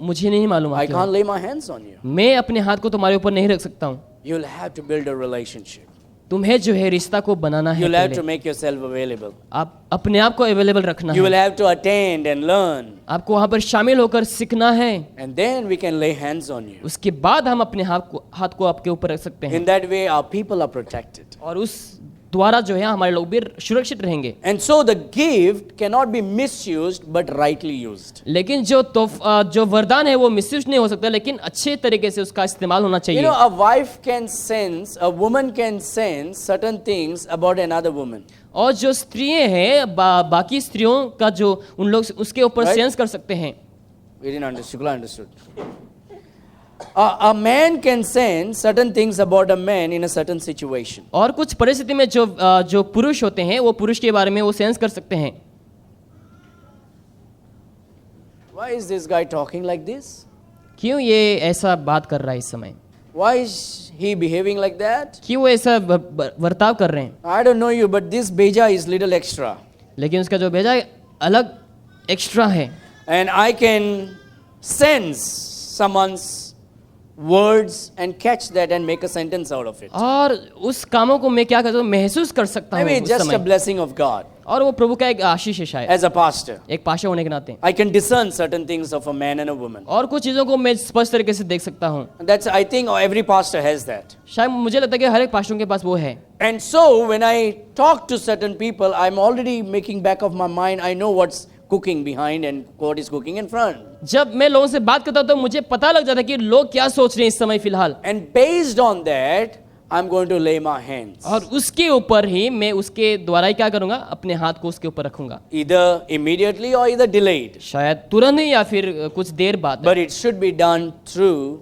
मुझे नहीं मालूम I आप can't क्यों। lay my hands on you. मैं अपने हाथ को तुम्हारे ऊपर नहीं रख सकता हूँ। You'll have to build a relationship. तुम्हें जो है रिश्ता को बनाना है, You'll have पहले to make yourself available. आप अपने आप को अवेलेबल रखना You will है, have to attend and learn. आपको वहाँ पर शामिल होकर सीखना है, And then we can lay hands on you. उसके बाद हम अपने हाथ को आपके ऊपर रख सकते हैं, In that way, our people are protected. और उस द्वारा जो है हमारे लोग भी सुरक्षित रहेंगे। And so the gift cannot be misused but rightly used. लेकिन जो वरदान है वो मिसयूज नहीं हो सकता, लेकिन अच्छे तरीके से उसका इस्तेमाल होना You चाहिए। know, a wife can sense, a woman can sense certain things about another woman. और जो स्त्रियां हैं बाकी स्त्रियों का जो उन लोग उसके ऊपर Right? सेंस कर सकते हैं। We didn't understand. Shukla understood. A man can sense certain things about a man in a certain situation. और कुछ परिस्थिति में जो पुरुष होते हैं वो पुरुष के बारे में वो सेंस कर सकते हैं। Why is this guy talking like this? क्यों ये ऐसा बात कर रहा है इस समय? Why is he behaving like that? क्यों वो ऐसा बर्ताव कर रहे हैं? I don't know you, but this beja is little extra. लेकिन उसका जो भेजा है अलग एक्स्ट्रा है, And I can sense someone's words and catch that and make a sentence out of it. और उस कामों को मैं क्या करता हूँ महसूस कर सकता हूँ Maybe उस just a समय, blessing of God और वो प्रभु का एक आशीष है शायद, as a pastor. एक पाशा होने के नाते। I can discern certain things of a man and a woman. और कुछ चीजों को मैं स्पष्ट तरीके से देख सकता हूँ। That's, I think every pastor has that. शायद मुझे लगता है कि हर एक पास्टरों के पास वो है। And so when I talk to certain people, I'm already making back of my mind, I know what's cooking behind and what is cooking in front. जब मैं लोगों से बात करता हूँ तो मुझे पता लग जाता है कि लोग क्या सोच रहे हैं इस समय फिलहाल, And based on that, I'm going to lay my hands. और उसके ऊपर ही मैं उसके द्वारा ही क्या करूंगा, अपने हाथ को उसके ऊपर रखूंगा, Either immediately or either delayed. शायद तुरंत ही या फिर कुछ देर बाद। But it should be done through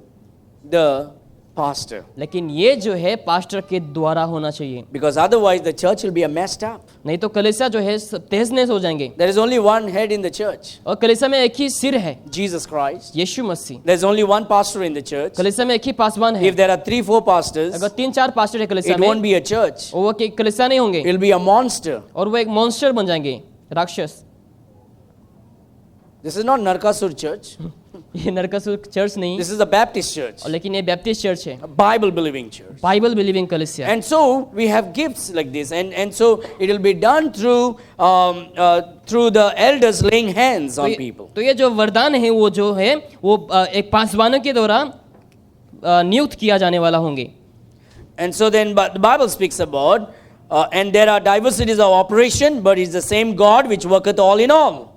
the pastor. लेकिन ये जो है पास्टर के द्वारा होना चाहिए, Because otherwise the church will be messed up. नहीं तो कलीसिया जो है तहस नहस हो जाएंगे। There is only one head in the church, और कलीसिया में एक ही सिर है, Jesus Christ. Yeshu Masih. There's only one pastor in the church. कलीसिया में एक ही पासवान है। If there are 3-4 pastors, अगर 3-4 पास्टर है कलीसिया it में, won't be a church. वो कलीसिया नहीं होंगे, It will be a monster. और वो एक मॉन्स्टर बन जाएंगे, राक्षस। This is not Narkasur church. ये नरकासुर चर्च नहीं, This is a Baptist church, लेकिन ये बैप्टिस्ट चर्च है, a Bible believing church. Bible believing कलीसिया। And so we have gifts like this, and so it will be done through the elders laying hands on people. तो ये जो वरदान है वो जो है वो एक पासवानों के द्वारा नियुक्त किया जाने वाला होंगे। And so then but the Bible speaks about and there are diversities of operation, but it's the same God which worketh all in all.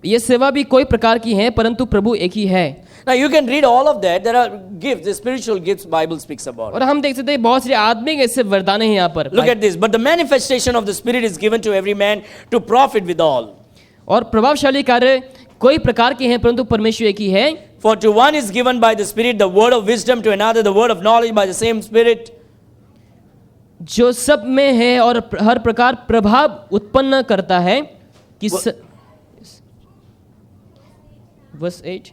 ये सेवा भी कोई प्रकार की है परंतु प्रभु एक ही है। Now you can read all of that. There are gifts, the spiritual gifts Bible speaks about. और हम देख सकते हैं बहुत सारे आत्मिक ऐसे वरदान हैं यहाँ पर। Look at this. But the manifestation of the Spirit is given to every man to profit withal. और प्रभावशाली कार्य कोई प्रकार के हैं परंतु परमेश्वर एक ही है। For to one is given by the Spirit the word of wisdom, to another the word of knowledge by the same Spirit. जो सब में है और हर प्रकार प्रभाव उत्पन्न करता है कि वर्स 8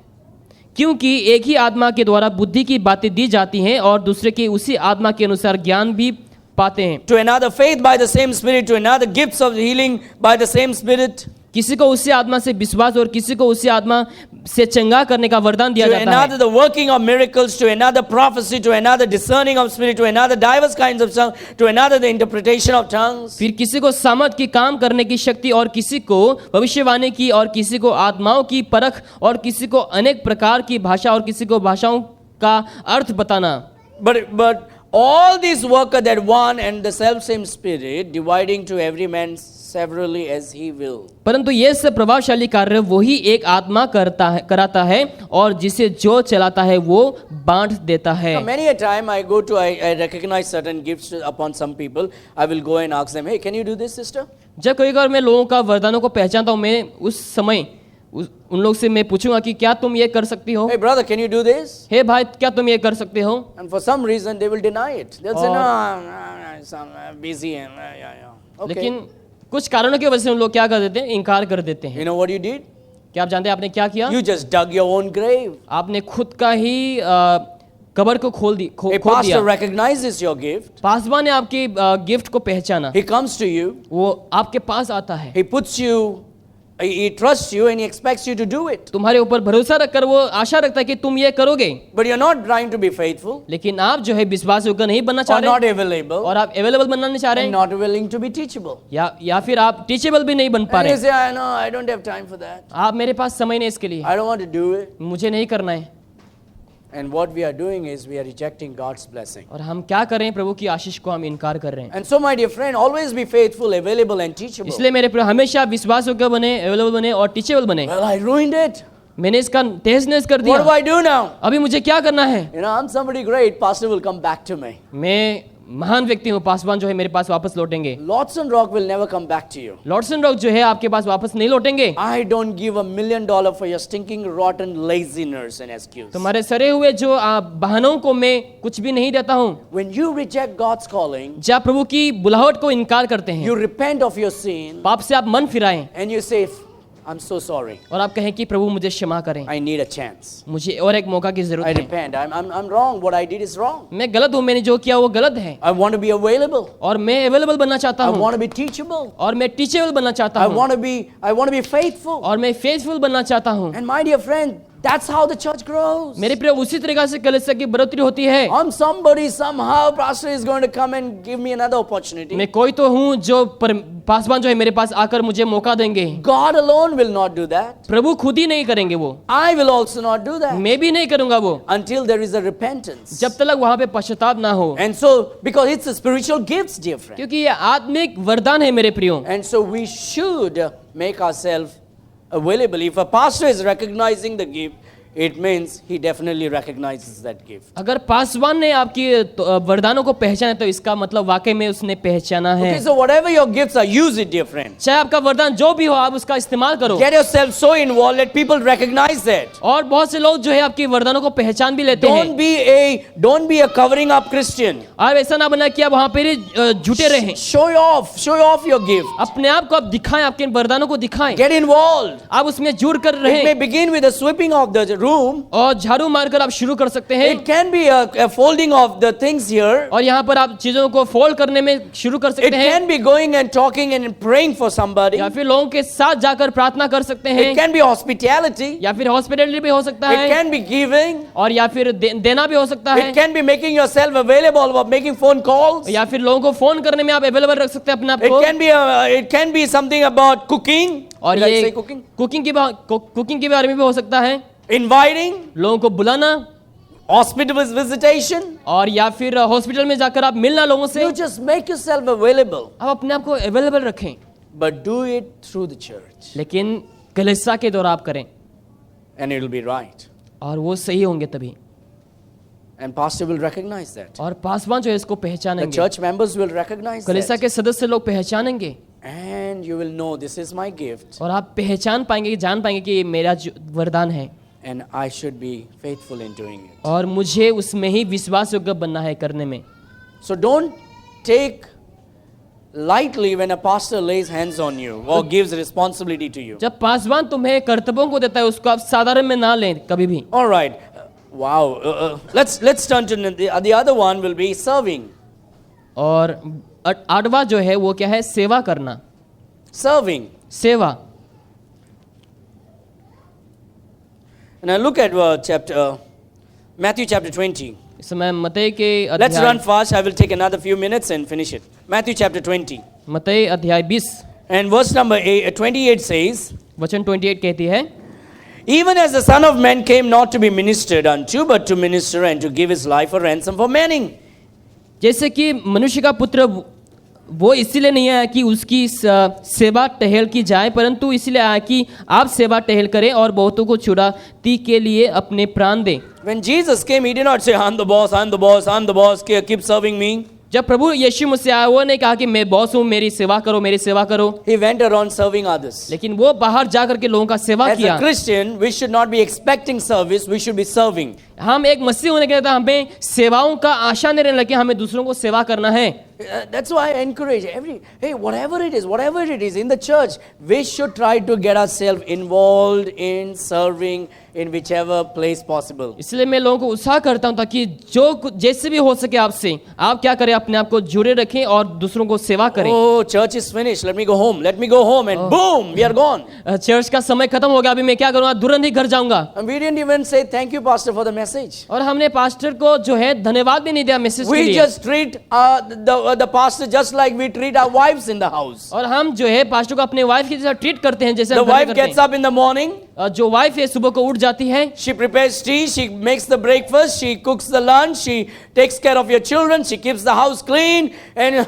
क्योंकि एक ही आत्मा के द्वारा बुद्धि की बातें दी जाती हैं और दूसरे के उसी आत्मा के अनुसार ज्ञान भी पाते हैं। To another faith by the same Spirit, to another gifts of healing by the same Spirit. किसी को उसी आत्मा से विश्वास और किसी को उसी आत्मा से चंगा करने का वरदान दिया To जाता another है। the working of miracles, to another prophecy, to another discerning of spirit, to another diverse kinds of tongues, to another the interpretation of tongues. फिर किसी को सामर्थ की काम करने की शक्ति और किसी को भविष्यवाणी की और किसी को आत्माओं की परख और किसी को अनेक प्रकार की भाषा और किसी को भाषाओं का अर्थ बताना। But all these work are that one and the self same Spirit, dividing to every man severally as he will. परंतु ये सब प्रभावशाली कार्य वही एक आत्मा कराता है और जिसे जो चलाता है वो बांट देता है। Now, many a time I recognize certain gifts upon some people. I will go and ask them, hey, can you do this, sister? जब कई बार मैं लोगों का वरदानों को पहचानता हूँ, मैं उस समय उन लोग से मैं पूछूंगा कि क्या तुम ये कर सकती हो? Hey, brother, can you do this? हे भाई क्या तुम ये कर सकते हो? And for some reason they will deny it. They'll say, no, I'm busy and yeah. Okay. लेकिन कुछ कारणों की वजह से उन लोग क्या कर देते हैं? इनकार कर देते हैं। You know what you did? क्या आप जानते हैं आपने क्या किया? You just dug your own grave. आपने खुद का ही कब्र को खोल A दिया। pastor recognizes your gift. Paswan ने आपके गिफ्ट को पहचाना, He comes to you. वो आपके पास आता है, He puts you, he trusts you and he expects you to do it. तुम्हारे ऊपर भरोसा रखकर वो आशा रखता है कि तुम ये करोगे, But you're not trying to be faithful लेकिन आप जो है विश्वास योग्य नहीं बनना चाह or रहे not available और आप अवेलेबल बनना नहीं चाह रहे and not willing to be teachable. या फिर आप टीचेबल भी नहीं बन पा And you रहे। say, I know, I don't have time for that. आप मेरे पास समय नहीं इसके लिए, I don't want to do it. मुझे नहीं करना है। And what we are doing is we are rejecting God's blessing. और हम क्या कर रहे हैं? प्रभु की आशीष को हम इनकार कर रहे हैं। And so, my dear friend, always be faithful, available and teachable. इसलिए मेरे प्रिय हमेशा विश्वास योग्य बने, अवेलेबल बने और टीचेबल बने। Well, I ruined it. मैंने इसका तहस नहस कर What do दिया, I do now? अभी मुझे क्या करना है? You know, I'm somebody great. Pastor will come back to me. मैं महान व्यक्ति हूँ, पासवान जो है मेरे पास वापस लौटेंगे। Lordson Rock will never come back to you. लॉर्डसन रॉक जो है आपके पास वापस नहीं लौटेंगे। I don't give $1 million for your stinking, rotten laziness and excuse. तुम्हारे सरे हुए जो बहानों को मैं कुछ भी नहीं देता हूँ। When you reject God's calling, जब प्रभु की बुलाहट को इनकार करते हैं, you repent of your sin पाप से आप मन फिराएं and you say, I'm so sorry. और आप कहें कि प्रभु मुझे क्षमा करें, I need a chance. मुझे और एक मौका की I जरूरत है। repent. I'm wrong. What I did is wrong. मैं गलत हूँ, मैंने जो किया वो गलत है I want to be available. और मैं अवेलेबल बनना चाहता I हूँ want to be teachable. और मैं टीचेबल बनना चाहता I हूँ want to be faithful. और मैं फेथफुल बनना चाहता हूँ। And my dear friend, that's how the church grows. मेरे प्रिय उसी तरीके से कलीसिया की बढ़ोतरी होती है। I'm somebody, somehow pastor is going to come and give me another opportunity. मैं कोई तो हूँ जो पासवान जो है मेरे पास आकर मुझे मौका देंगे। God alone will not do that. प्रभु खुद ही नहीं करेंगे वो, I will also not do that मैं भी नहीं करूंगा वो, until there is a repentance. जब तक वहां पे पश्चाताप ना हो। And so, because it's a spiritual gifts, dear friend. क्योंकि ये आत्मिक वरदान है मेरे प्रियो। And so we should make ourselves available. If a pastor is recognizing the gift, it means he definitely recognizes that gift. अगर पासवान ने आपकी वरदानों को पहचाना तो इसका मतलब वाकई में उसने पहचाना है। Okay, so whatever your gifts are, use it, dear friend. चाहे आपका वरदान जो भी हो आप उसका इस्तेमाल करो। Get yourself so involved, let people recognize that. और बहुत से लोग जो है आपकी वरदानों को पहचान भी लेते हैं। Don't be a covering up Christian. आप ऐसा ना बना कि आप वहां पर झूठे रहें। Show off your gift. अपने आप को आप दिखाएं, आपके वरदानों को दिखाएं। Get involved. आप उसमें जुड़ कर It may रहें। begin with the sweeping of the broom. और झाड़ू मारकर आप शुरू कर सकते हैं। It can be a folding of the things here. और यहाँ पर आप चीजों को फोल्ड करने में शुरू कर It सकते हैं, can be going and talking and praying for somebody. या फिर लोगों के साथ जाकर प्रार्थना कर सकते हैं, It can be hospitality. या फिर हॉस्पिटलिटी भी हो सकता It है, can be giving. और या फिर देना भी हो सकता है, It can be making yourself available or making phone calls. या फिर लोगों को फोन करने में आप अवेलेबल रख सकते हैं अपने आप It को। can be something about cooking. और Did I ये say cooking? कुकिंग के बारे में भी हो सकता है, Inviting, लोगों को बुलाना, hospital visitation. और या फिर हॉस्पिटल में जाकर आप मिलना लोगों से। You just make yourself available, आप अपने आप को अवेलेबल रखें, but do it through the church, लेकिन कलीसिया के द्वारा आप करें, and it will be right. और वो सही होंगे तभी। And pastor will recognize that. और पासवान जो है इसको The पहचानेंगे, church members will recognize कलीसिया that, के सदस्य लोग पहचानेंगे, and you will know this is my gift, और आप पहचान पाएंगे, जान पाएंगे कि ये मेरा वरदान है, and I should be faithful in doing it. और मुझे उसमें ही विश्वास योग्य बनना है करने में। So don't take lightly when a pastor lays hands on you or gives responsibility to you. जब पासवान तुम्हें कर्तव्यों को देता है उसको आप साधारण में ना लें कभी भी। All right. Wow. Let's turn to the other one will be serving. और आठवां जो है वो क्या है? सेवा करना। Serving. सेवा। Now look at Matthew chapter 20. इस समय मत्ती के Let's run अध्याय fast. I will take another few minutes and finish it. Matthew chapter 20. मत्ती अध्याय 20 And verse number 28 says, वचन 28 कहती है, even as the Son of Man came not to be ministered unto, but to minister and to give his life a ransom for many. जैसे कि मनुष्य का पुत्र वो इसीलिए नहीं आया कि उसकी सेवा टहल की जाए, परंतु इसलिए आया कि आप सेवा टहल करें और बहुतों को छुड़ाती के लिए अपने प्राण दें। When Jesus came, he did not say, I'm the boss, I'm the boss, I'm the boss, keep serving me. जब प्रभु यीशु मुझसे आया वो ने कहा कि मैं बॉस हूँ, मेरी सेवा करो, मेरी सेवा करो, He went around serving others. लेकिन वो बाहर जा करके लोगों का सेवा As किया। a Christian, we should not be expecting service, we should be serving. हम एक मसीह होने के नाते हमें सेवाओं का आशा नहीं रहने लगे, हमें दूसरों को सेवा करना है। That's why I encourage whatever it is in the church, we should try to get ourselves involved in serving in whichever place possible. इसलिए मैं लोगों को उत्साह करता हूं ताकि जो जैसे भी हो सके आपसे आप क्या करें, अपने आप को जुड़े रखें और दूसरों को सेवा करें। Oh, church is finished. Let me go home, and boom, we are gone. Church का समय खत्म हो गया, अभी मैं क्या करूंगा, तुरंत ही घर जाऊंगा। And we didn't even say thank you, pastor, for the message. और हमने पास्टर को जो है धन्यवाद भी नहीं दिया मैसेज के We लिए। just treat the pastor just like we treat our wives in the house. और हम जो है पास्टर को अपने वाइफ की जैसा ट्रीट करते हैं जैसे The हम घर में wife करते gets up in the morning. हैं। जो वाइफ है सुबह को उठ जाती है, She prepares tea, she makes the breakfast, she cooks the lunch, she takes care of your children, she keeps the house clean. And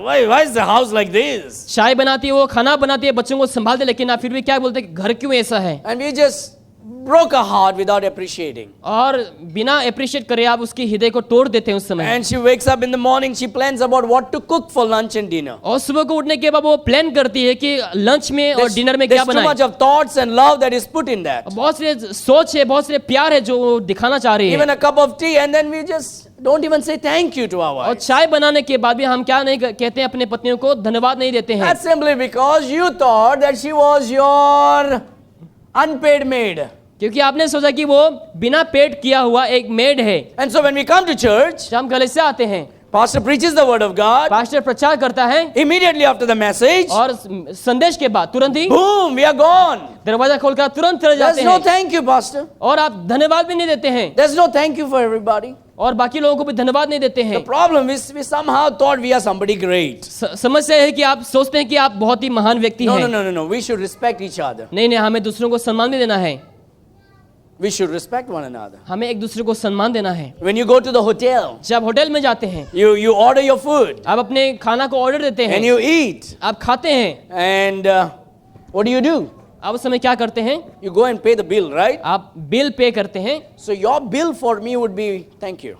why is the house like this? चाय बनाती है, वो खाना बनाती है, बच्चों को संभालती है, लेकिन आप फिर भी क्या बोलते हैं, घर क्यों ऐसा है? And we just broke her heart without appreciating. और बिना अप्रिशिएट करे आप उसके हृदय को तोड़ देते हैं उस समय। And she wakes up in the morning, she plans about what to cook for lunch and dinner. और सुबह को उठने के बाद वो प्लान करती है कि लंच में और डिनर में क्या There's too बनाए। much of thoughts and love that is put in that. बहुत से सोच है, बहुत से प्यार है जो वो दिखाना चाह रही है। Even a cup of tea, and then we just don't even say thank you to our और wife. चाय बनाने के बाद भी हम क्या नहीं कहते हैं, अपने पत्नियों को धन्यवाद नहीं देते हैं। That's simply because you thought that she was your unpaid maid. क्योंकि आपने सोचा कि वो बिना पेड किया हुआ एक मेड है। And so when we come to church, जब हम कलीसिया आते हैं, pastor preaches the word of God. Pastor प्रचार करता है Immediately after the message, और संदेश के बाद तुरंत ही boom, we are gone. दरवाजा खोलकर तुरंत चले There's जाते no हैं thank you, pastor. और आप धन्यवाद भी नहीं देते हैं There's no thank you for everybody. और बाकी लोगों को भी धन्यवाद नहीं देते The हैं। problem is we somehow thought we are somebody great. समस्या है कि आप सोचते हैं कि आप बहुत ही महान व्यक्ति No, हैं। no, no, no, no. We should respect each other. नहीं, हमें दूसरों को सम्मान भी देना है, We should respect one another. हमें एक दूसरे को सम्मान देना है। When you go to the hotel, जब होटल में जाते हैं, you order your food आप अपने खाना को ऑर्डर देते and हैं, you eat. आप खाते हैं, And what do? आप उस समय क्या करते हैं? You go and pay the bill, right? आप बिल पे करते हैं। So your bill for me would be thank you.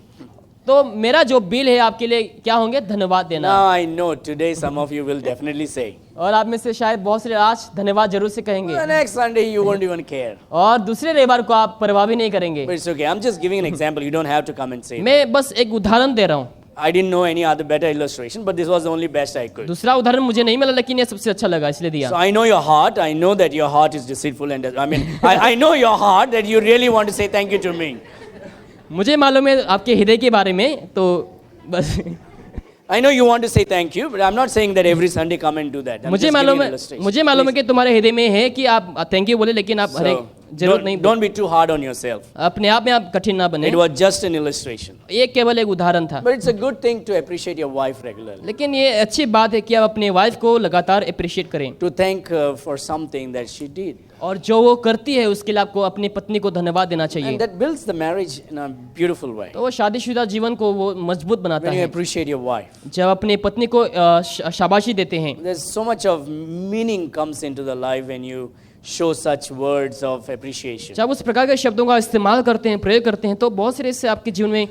तो मेरा जो बिल है आपके लिए क्या होंगे? धन्यवाद देना। Now I know today some of you will definitely say. और आप में से शायद बहुत से आज धन्यवाद जरूर से कहेंगे The next Sunday you won't even care. और दूसरे रविवार को आप परवाह भी नहीं करेंगे। But it's okay. I'm just giving an example. You don't have to come and say. मैं बस एक उदाहरण दे रहा हूँ। I didn't know any other better illustration, but this was the only best I could. दूसरा उदाहरण मुझे नहीं मिला, लेकिन ये सबसे अच्छा लगा इसलिए दिया. So I know your heart. I know that your heart is deceitful, and I know your heart that you really want to say thank you to me. मुझे मालूम है आपके हृदय के बारे में, तो बस I know you want to say thank you, but I'm not saying that every Sunday come and do that. I'm मुझे just giving मालूम an है illustration. मुझे मालूम है कि तुम्हारे हृदय में है कि आप थैंक यू बोले, लेकिन आप हर एक So, जरूरत नहीं, don't be too hard on yourself. अपने आप में आप कठिन ना बने. It was just an illustration. ये केवल एक उदाहरण था, But it's a good thing to appreciate your wife regularly. लेकिन ये अच्छी बात है कि आप अपने वाइफ को लगातार अप्रिशिएट करें, To thank her for something that she did. और जो वो करती है उसके लिए आपको अपनी पत्नी को धन्यवाद देना चाहिए. And that builds the marriage in a beautiful way. तो वो शादीशुदा जीवन को वो मजबूत बनाता When you है. appreciate your wife. जब अपनी पत्नी को शाबाशी देते हैं, There's so much of meaning comes into the life when you show such words of appreciation. जब उस प्रकार के शब्दों का इस्तेमाल करते हैं, प्रयोग करते हैं, तो बहुत सारे इससे आपके जीवन में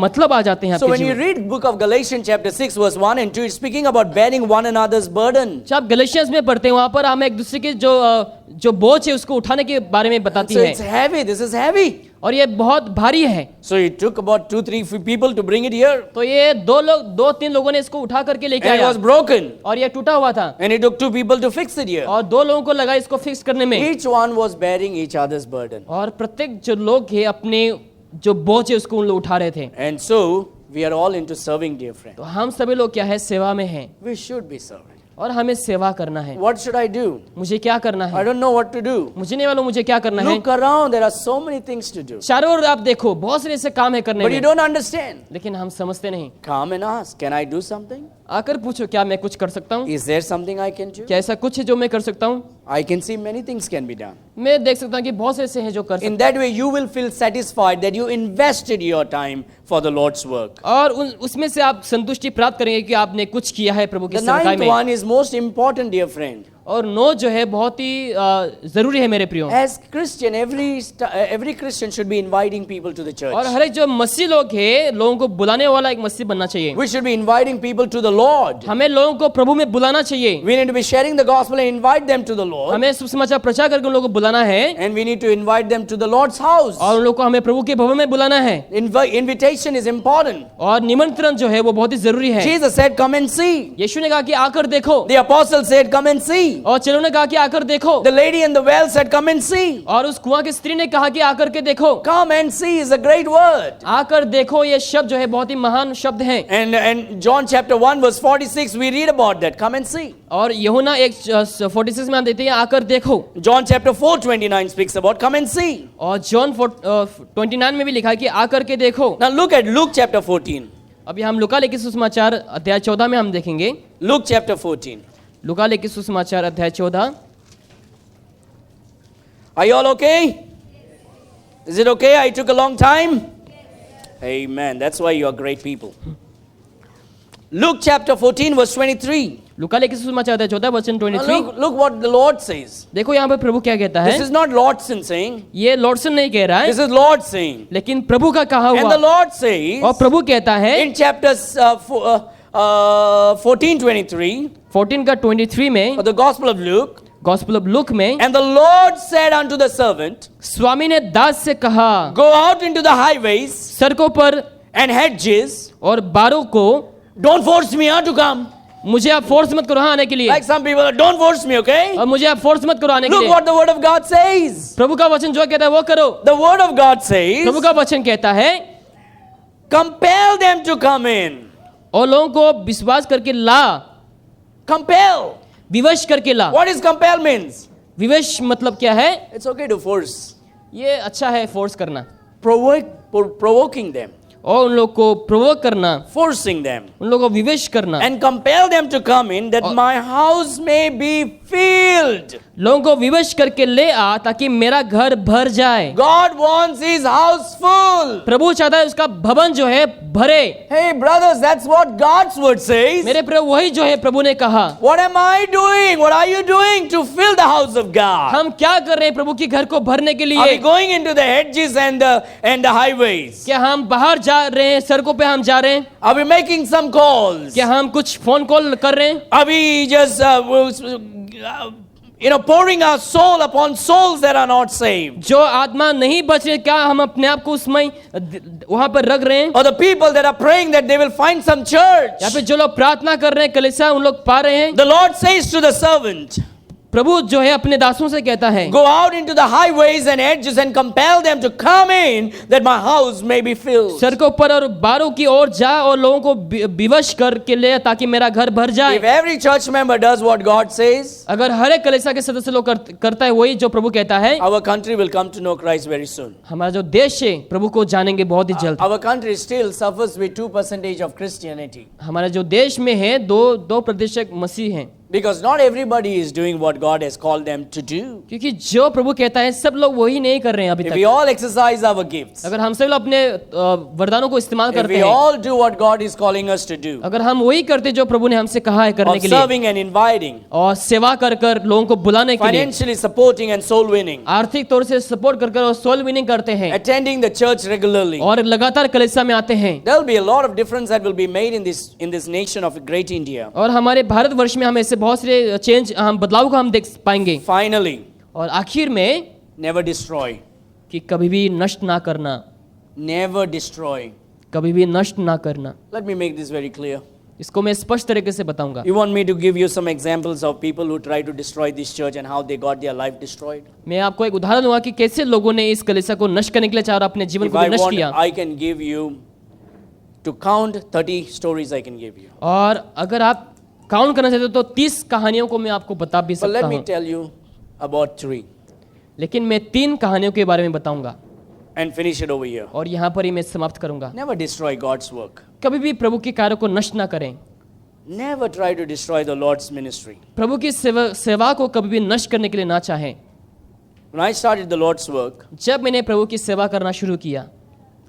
मतलब आ जाते हैं So आपके when you जीवन. read book of Galatians chapter 6 verse 1 and 2, it's speaking about bearing one another's burden. जब आप गलेशियंस में पढ़ते हैं, वहाँ पर हमें एक दूसरे के जो बोझ है उसको उठाने के बारे में बताती So है, it's heavy. This is heavy. और ये बहुत भारी है. So it took about 2-3 people to bring it here. तो ये दो तीन लोगों ने इसको उठा करके लेके And it आया, was broken. और ये टूटा हुआ था, And it took 2 people to fix it here. और 2 लोगों को लगा इसको फिक्स करने में, Each one was bearing each other's burden. और प्रत्येक जो लोग है अपने जो बोझ है उसको उन लोग उठा रहे थे. And so we are all into serving, dear friend. तो हम सभी लोग क्या है, सेवा में हैं, We should be serving. और हमें सेवा करना है. What should I do? मुझे क्या करना I है, don't know what to do. मुझे नहीं मालूम मुझे क्या करना है. Look around. There are so many things to do. चारों ओर आप देखो, बहुत सारे ऐसे काम है करने But you में, don't understand. लेकिन हम समझते नहीं. Come and ask, can I do something? आकर पूछो, क्या मैं कुछ कर सकता हूँ? Is there something I can do? क्या ऐसा कुछ है जो मैं कर सकता हूँ? I can see many things can be done. मैं देख सकता हूँ कि बहुत से ऐसे हैं जो कर सकते In that way, you will feel satisfied that you invested your time for the Lord's work. हैं, और उसमें से आप संतुष्टि प्राप्त करेंगे कि आपने कुछ किया है प्रभु की The सेवकाई 9th में. one is most important, dear friend. और 9 जो है बहुत ही जरूरी है मेरे प्रियो. As Christian, every Christian should be inviting people to the church. और हर एक जो मसीह लोग है, लोगों को बुलाने वाला एक मसीह बनना चाहिए. We should be inviting people to the Lord. हमें लोगों को प्रभु में बुलाना चाहिए. We need to be sharing the gospel and invite them to the Lord. हमें सुसमाचार प्रचार करके उन लोगों को बुलाना है, And we need to invite them to the Lord's house. और उन लोगों को हमें प्रभु के भवन में बुलाना है. Invitation is important. और निमंत्रण जो है वो बहुत ही जरूरी है. Jesus said, come and see. यीशु ने कहा कि आकर देखो, The apostle said, come and see. और चेलों ने कहा कि आकर देखो, The lady in the well said, come and see. और उस कुआं की स्त्री ने कहा कि आकर के देखो. Come and see is a great word. आकर देखो ये शब्द जो है बहुत ही महान शब्द है. And John chapter 1 verse 46, we read about that. Come and see. और यूहन्ना 1:46 में हम देखते हैं आकर देखो. John chapter 4:29 speaks about come and see. और जॉन 4:29 में भी लिखा है कि आकर के देखो. Now look at Luke chapter 14. अभी हम लुका लिखित सुसमाचार अध्याय 14 में हम देखेंगे. Luke chapter 14. लुका लिखित सुसमाचार अध्याय 14. Are you all okay? Is it okay? I took a long time. Amen. That's why you are great people. Luke chapter 14 verse 23. लुका लिखित सुसमाचार अध्याय 14 वचन Now 23. look what the Lord says. देखो यहाँ पर प्रभु क्या कहता This है. is not Lordson saying. ये लॉर्डसन नहीं कह रहा This है, is Lord saying. लेकिन प्रभु का कहा And the हुआ. Lord says और प्रभु कहता है in chapter 14:23 14 का 23 में, of the Gospel of Luke, gospel of look में, and the Lord said unto the servant, स्वामी ने दास से कहा, go out into the highways सड़कों पर and hedges. और बारों को, Don't force me to come. मुझे आप फोर्स मत करो हाँ आने के लिए, Like some people, don't force me, okay? और मुझे आप फोर्स मत करो आने के Look लिए. what the word of God says. प्रभु का वचन जो कहता है वो करो. The word of God says, प्रभु का वचन कहता है compel them to come in. और लोगों को विश्वास करके ला, Compel. विवश करके ला. What is compel means? विवश मतलब क्या है? It's okay to force. ये अच्छा है फोर्स करना, Provoking them. और उन लोग को प्रोवोक करना, Forcing them. उन लोगों को विवश करना, And compel them to come in that my house may be filled. लोगों को विवश करके ले आ ताकि मेरा घर भर जाए. God wants his house full. प्रभु चाहता है उसका भवन जो है भरे. Hey brothers, that's what God's word says. मेरे प्रभु वही जो है प्रभु ने कहा. What am I doing? What are you doing to fill the house of God? हम क्या कर रहे हैं प्रभु के घर को भरने के Are we लिए? going into the hedges and the highways? क्या हम बाहर जा रहे हैं, सड़कों पे हम जा रहे हैं? Are we making some calls? क्या हम कुछ फोन कॉल कर रहे हैं? Are we just pouring our soul upon souls that are not saved. जो आत्मा नहीं बच रहे, क्या हम अपने आप को उसमें वहां पर रख रहे हैं? Or the people that are praying that they will find some church. या फिर जो लोग प्रार्थना कर रहे हैं कलीसिया उन लोग पा रहे हैं? The Lord says to the servant, प्रभु जो है अपने दासों से कहता है, go out into the highways and edges and compel them to come in that my house may be filled. सड़कों पर और बारों की ओर जा और लोगों को विवश करके ले ताकि मेरा घर भर जाए। If every church member does what God says, अगर हर एक कलीसिया के सदस्य लोग करता है वही जो प्रभु कहता है, our country will come to know Christ very soon. हमारा जो देश है प्रभु को जानेंगे बहुत ही जल्द। Our country still suffers with 2% of Christianity. हमारा जो देश में है 2% मसीह हैं, Because not everybody is doing what God has called them to do. क्योंकि जो प्रभु कहता है सब लोग वही नहीं कर रहे हैं अभी If तक। we all exercise our gifts, अगर हम सब लोग अपने वरदानों को इस्तेमाल if करते we हैं, all do what God is calling us to do, अगर हम वही करते जो प्रभु ने हमसे कहा है करने of के लिए, serving and inviting, और सेवा कर कर लोगों को बुलाने के लिए, financially supporting and soul winning, आर्थिक तौर से सपोर्ट कर कर और सोल विनिंग करते हैं, attending the church regularly, और लगातार कलीसिया में आते हैं, there will be a lot of difference that will be made in this nation of great India. और हमारे भारतवर्ष में हम ऐसे बहुत से चेंज हम बदलाव को हम देख पाएंगे। Finally, और आखिर में never destroy. कि कभी भी नष्ट ना करना, Never destroy. कभी भी नष्ट ना करना। Let me make this very clear. इसको मैं स्पष्ट तरीके से बताऊंगा। You want me to give you some examples of people who tried to destroy this church and how they got their life destroyed? मैं आपको एक उदाहरण दूंगा कि कैसे लोगों ने इस कलीसिया को नष्ट करने के लिए चाहा और अपने जीवन If को I भी नष्ट want, किया। I can give you to count 30 stories I can give you. और अगर आप काउंट करना चाहते हो तो 30 कहानियों को मैं आपको बता भी But सकता let me हूँ, tell you about 3 लेकिन मैं 3 कहानियों के बारे में बताऊंगा and finish it over here. और यहाँ पर ही मैं समाप्त करूंगा। Never destroy God's work. कभी भी प्रभु के कार्य को नष्ट ना करें। Never try to destroy the Lord's ministry. प्रभु की सेवा को कभी भी नष्ट करने के लिए ना चाहें। When I started the Lord's work, जब मैंने प्रभु की सेवा करना शुरू किया,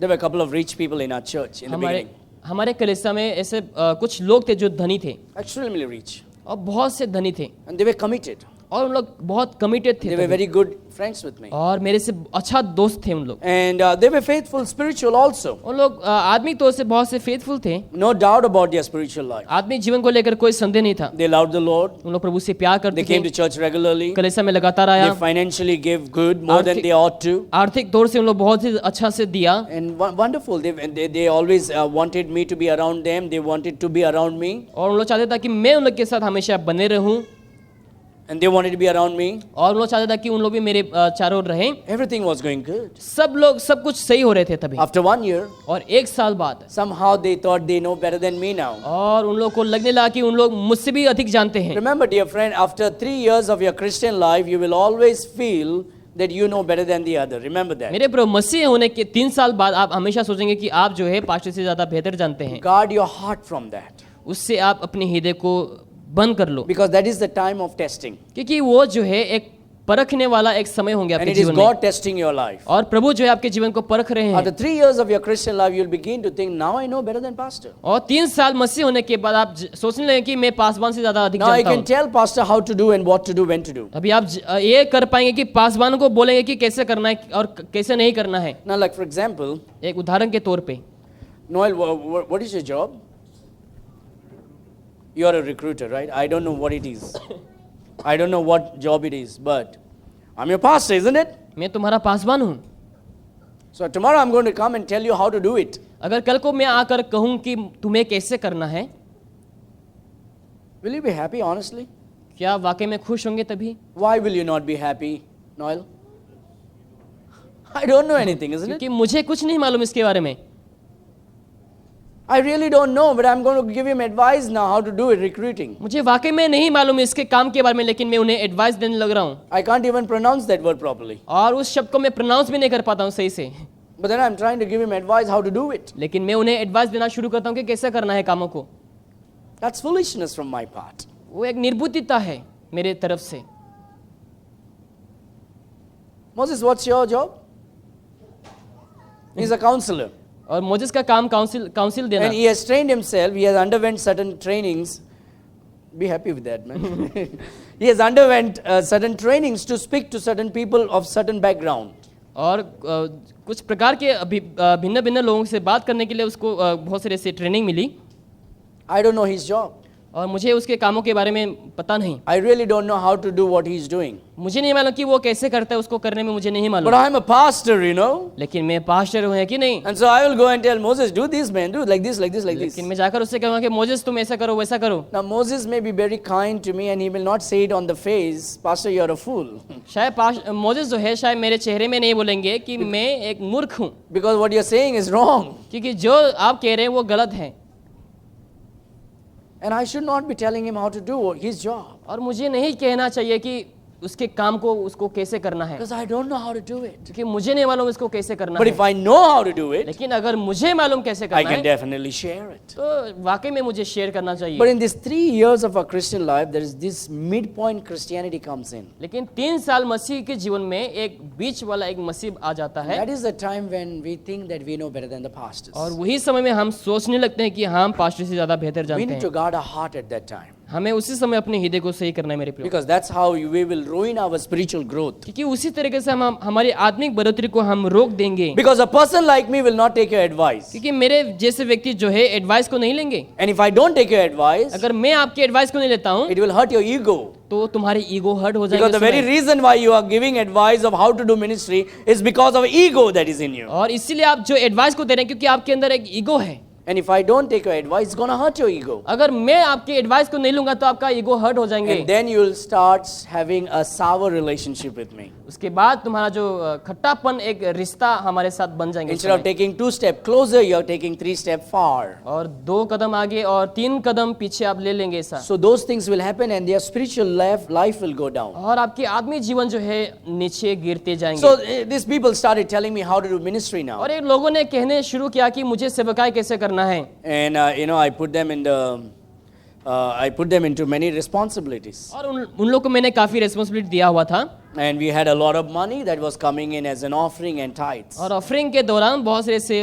there were a couple of rich people in our church in the beginning. हमारे कलीसिया में ऐसे कुछ लोग थे जो धनी थे Extremely rich. और बहुत से धनी थे, And they were committed. और उन लोग बहुत कमिटेड They थे were तभी। very good friends with me. और मेरे से अच्छा दोस्त थे उन लोग। And they were faithful spiritual also. उन लोग आदमी तौर से बहुत से फेथफुल थे, No doubt about their spiritual life. आदमी जीवन को लेकर कोई संदेह नहीं था। They loved the Lord. उन लोग प्रभु से प्यार They करते came थे, to church regularly. कलीसिया में लगातार They आया, financially gave good, more than they ought to. आर्थिक तौर से उन लोग बहुत ही अच्छा से दिया, And wonderful. They always wanted me to be around them. They wanted to be around me. और उन लोग चाहते था कि मैं उन लोग के साथ हमेशा बने रहूं, And they wanted to be around me. और उन लोग चाहते था कि उन लोग भी मेरे चारों ओर रहें। Everything was going good. सब कुछ सही हो रहे थे तभी। After 1 year, और 1 साल बाद somehow they thought they know better than me now. और उन लोग को लगने लगा कि उन लोग मुझसे भी अधिक जानते हैं। Remember, dear friend, after 3 years of your Christian life, you will always feel that you know better than the other. Remember that. मेरे प्रभु मसीह होने के 3 साल बाद आप हमेशा सोचेंगे कि आप जो है पास्टर से ज्यादा बेहतर जानते हैं। Guard your heart from that. उससे आप अपने हृदय को बंद कर लो, Because that is the time of testing. क्योंकि वो जो है एक परखने वाला एक समय होंगे And आपके it is जीवन में, God testing your life. और प्रभु जो है आपके जीवन को परख रहे After हैं। 3 years of your Christian life, you'll begin to think, now I know better than pastor. और 3 साल मसीह होने के बाद आप सोचने लगे कि मैं पासवान से ज्यादा अधिक Now I जानता can हूँ। tell pastor how to do and what to do, when to do. अभी आप ये कर पाएंगे कि पासवान को बोलेंगे कि कैसे करना है और कैसे नहीं करना है। Now, like for example, एक उदाहरण के तौर पे, Noel, what is your job? You are a recruiter, right? I don't know what it is. I don't know what job it is, but I'm your pastor, isn't it? मैं तुम्हारा पासवान हूँ। So tomorrow I'm going to come and tell you how to do it. अगर कल को मैं आकर कहूँ कि तुम्हें कैसे करना है, Will you be happy, honestly? क्या वाकई में खुश होंगे तभी? Why will you not be happy, Noel? I don't know anything, isn't it? क्योंकि मुझे कुछ नहीं मालूम इसके बारे में। I really don't know, but I'm going to give him advice now how to do it, recruiting. मुझे वाकई में नहीं मालूम इसके काम के बारे में, लेकिन मैं उन्हें एडवाइस देने लग रहा हूँ, I can't even pronounce that word properly. और उस शब्द को मैं प्रोनाउंस भी नहीं कर पाता हूँ सही से, But then I'm trying to give him advice how to do it. लेकिन मैं उन्हें एडवाइस देना शुरू करता हूँ कि कैसे करना है कामों को। That's foolishness from my part. वो एक निर्बुद्धिता है मेरे तरफ से। Moses, what's your job? He's a counselor. और मोजेस का काम काउंसिल देना, And he has trained himself, he has underwent certain trainings. Be happy with that, man. He has underwent certain trainings to speak to certain people of certain background. और कुछ प्रकार के भिन्न भिन्न लोगों से बात करने के लिए उसको बहुत सारे से ट्रेनिंग मिली। I don't know his job. और मुझे उसके कामों के बारे में पता नहीं। I really don't know how to do what he's doing. मुझे नहीं मालूम कि वो कैसे करता है, उसको करने में मुझे नहीं But मालूम। I'm a pastor, you know. लेकिन मैं पास्टर हूँ, है कि नहीं? And so I will go and tell Moses, do this, man, do it like this, like this, like this. लेकिन मैं जाकर उससे कहूँगा कि मोजेस तुम ऐसा करो, वैसा करो। Now Moses may be very kind to me and he will not say it on the face, Pastor, you're a fool. शायद मोजेस जो है शायद मेरे चेहरे में नहीं बोलेंगे कि मैं एक मूर्ख हूँ, Because what you're saying is wrong. क्योंकि जो आप कह रहे हैं वो गलत है। And I should not be telling him how to do his job. और मुझे नहीं कहना चाहिए कि उसके काम को उसको कैसे करना है, Because I don't know how to do it. क्योंकि मुझे नहीं मालूम इसको कैसे करना But है। if I know how to do it, लेकिन अगर मुझे मालूम कैसे I करना can है definitely share it. तो वाकई में मुझे शेयर करना चाहिए। But in these 3 years of our Christian life, there is this midpoint Christianity comes in. लेकिन 3 साल मसीह के जीवन में एक बीच वाला एक मसीह आ जाता है, That is the time when we think that we know better than the pastors. और वही समय में हम सोचने लगते हैं कि हम पास्टर से ज्यादा बेहतर We जानते need हैं। to guard our heart at that time. हमें उसी समय अपने हृदय को सही करना है मेरे प्रिय, Because that's how we will ruin our spiritual growth. क्योंकि उसी तरीके से हम हमारी आत्मिक बढ़ोतरी को हम रोक देंगे। Because a person like me will not take your advice. क्योंकि मेरे जैसे व्यक्ति जो है एडवाइस को नहीं लेंगे। And if I don't take your advice, अगर मैं आपकी एडवाइस को नहीं लेता हूँ it will hurt your ego. तो तुम्हारी ईगो हर्ट हो Because जाएगी the उस very समय। reason why you are giving advice of how to do ministry is because of ego that is in you. और इसीलिए आप जो एडवाइस को दे रहे हैं क्योंकि आपके अंदर एक ईगो है। And if I don't take your advice, it's going to hurt your ego. अगर मैं आपकी एडवाइस को नहीं लूंगा तो आपका ईगो हर्ट हो जाएंगे। And then you will start having a sour relationship with me. उसके बाद तुम्हारा जो खट्टापन एक रिश्ता हमारे साथ बन जाएंगे। Instead of taking 2 steps closer, you are taking 3 steps far. और 2 कदम आगे और 3 कदम पीछे आप ले लेंगे ऐसा। So those things will happen and their spiritual life will go down. और आपकी आत्मिक जीवन जो है नीचे गिरते जाएंगे। So these people started telling me how to do ministry now. और एक लोगों ने कहने शुरू किया कि मुझे सेवकाई कैसे करना है। And I put them in I put them into many responsibilities. और उन लोग को मैंने काफी रिस्पांसिबिलिटी दिया हुआ था। And we had a lot of money that was coming in as an offering and tithes. और ऑफरिंग के दौरान बहुत से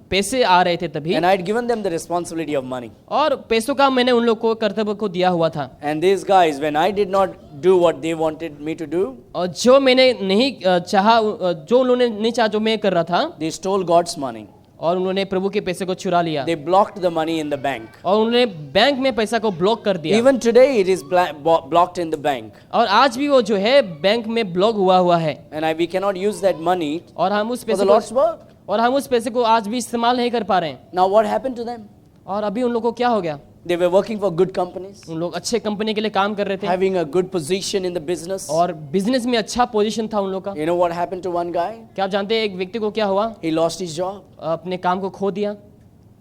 पैसे आ रहे थे तभी। And I had given them the responsibility of money. और पैसों का मैंने उन लोग को कर्तव्य को दिया हुआ था। And these guys, when I did not do what they wanted me to do, और जो मैंने नहीं चाहा, जो उन्होंने नहीं चाहा जो मैं कर रहा था, they stole God's money. और उन्होंने प्रभु के पैसे को चुरा लिया। They blocked the money in the bank. और उन्होंने बैंक में पैसा को ब्लॉक कर दिया। Even today it is blocked in the bank. और आज भी वो जो है बैंक में ब्लॉक हुआ है। And we cannot use that money और हम उस for पैसे the Lord's work. और हम उस पैसे को आज भी इस्तेमाल नहीं कर पा रहे हैं। Now what happened to them? और अभी उन लोगों को क्या हो गया? They were working for good companies, उन लोग अच्छे कंपनी के लिए काम कर रहे थे having a good position in the business. और बिजनेस में अच्छा पोजीशन था उन लोग का। You know what happened to one guy? क्या आप जानते हैं एक व्यक्ति को क्या हुआ? He lost his job, अपने काम को खो दिया।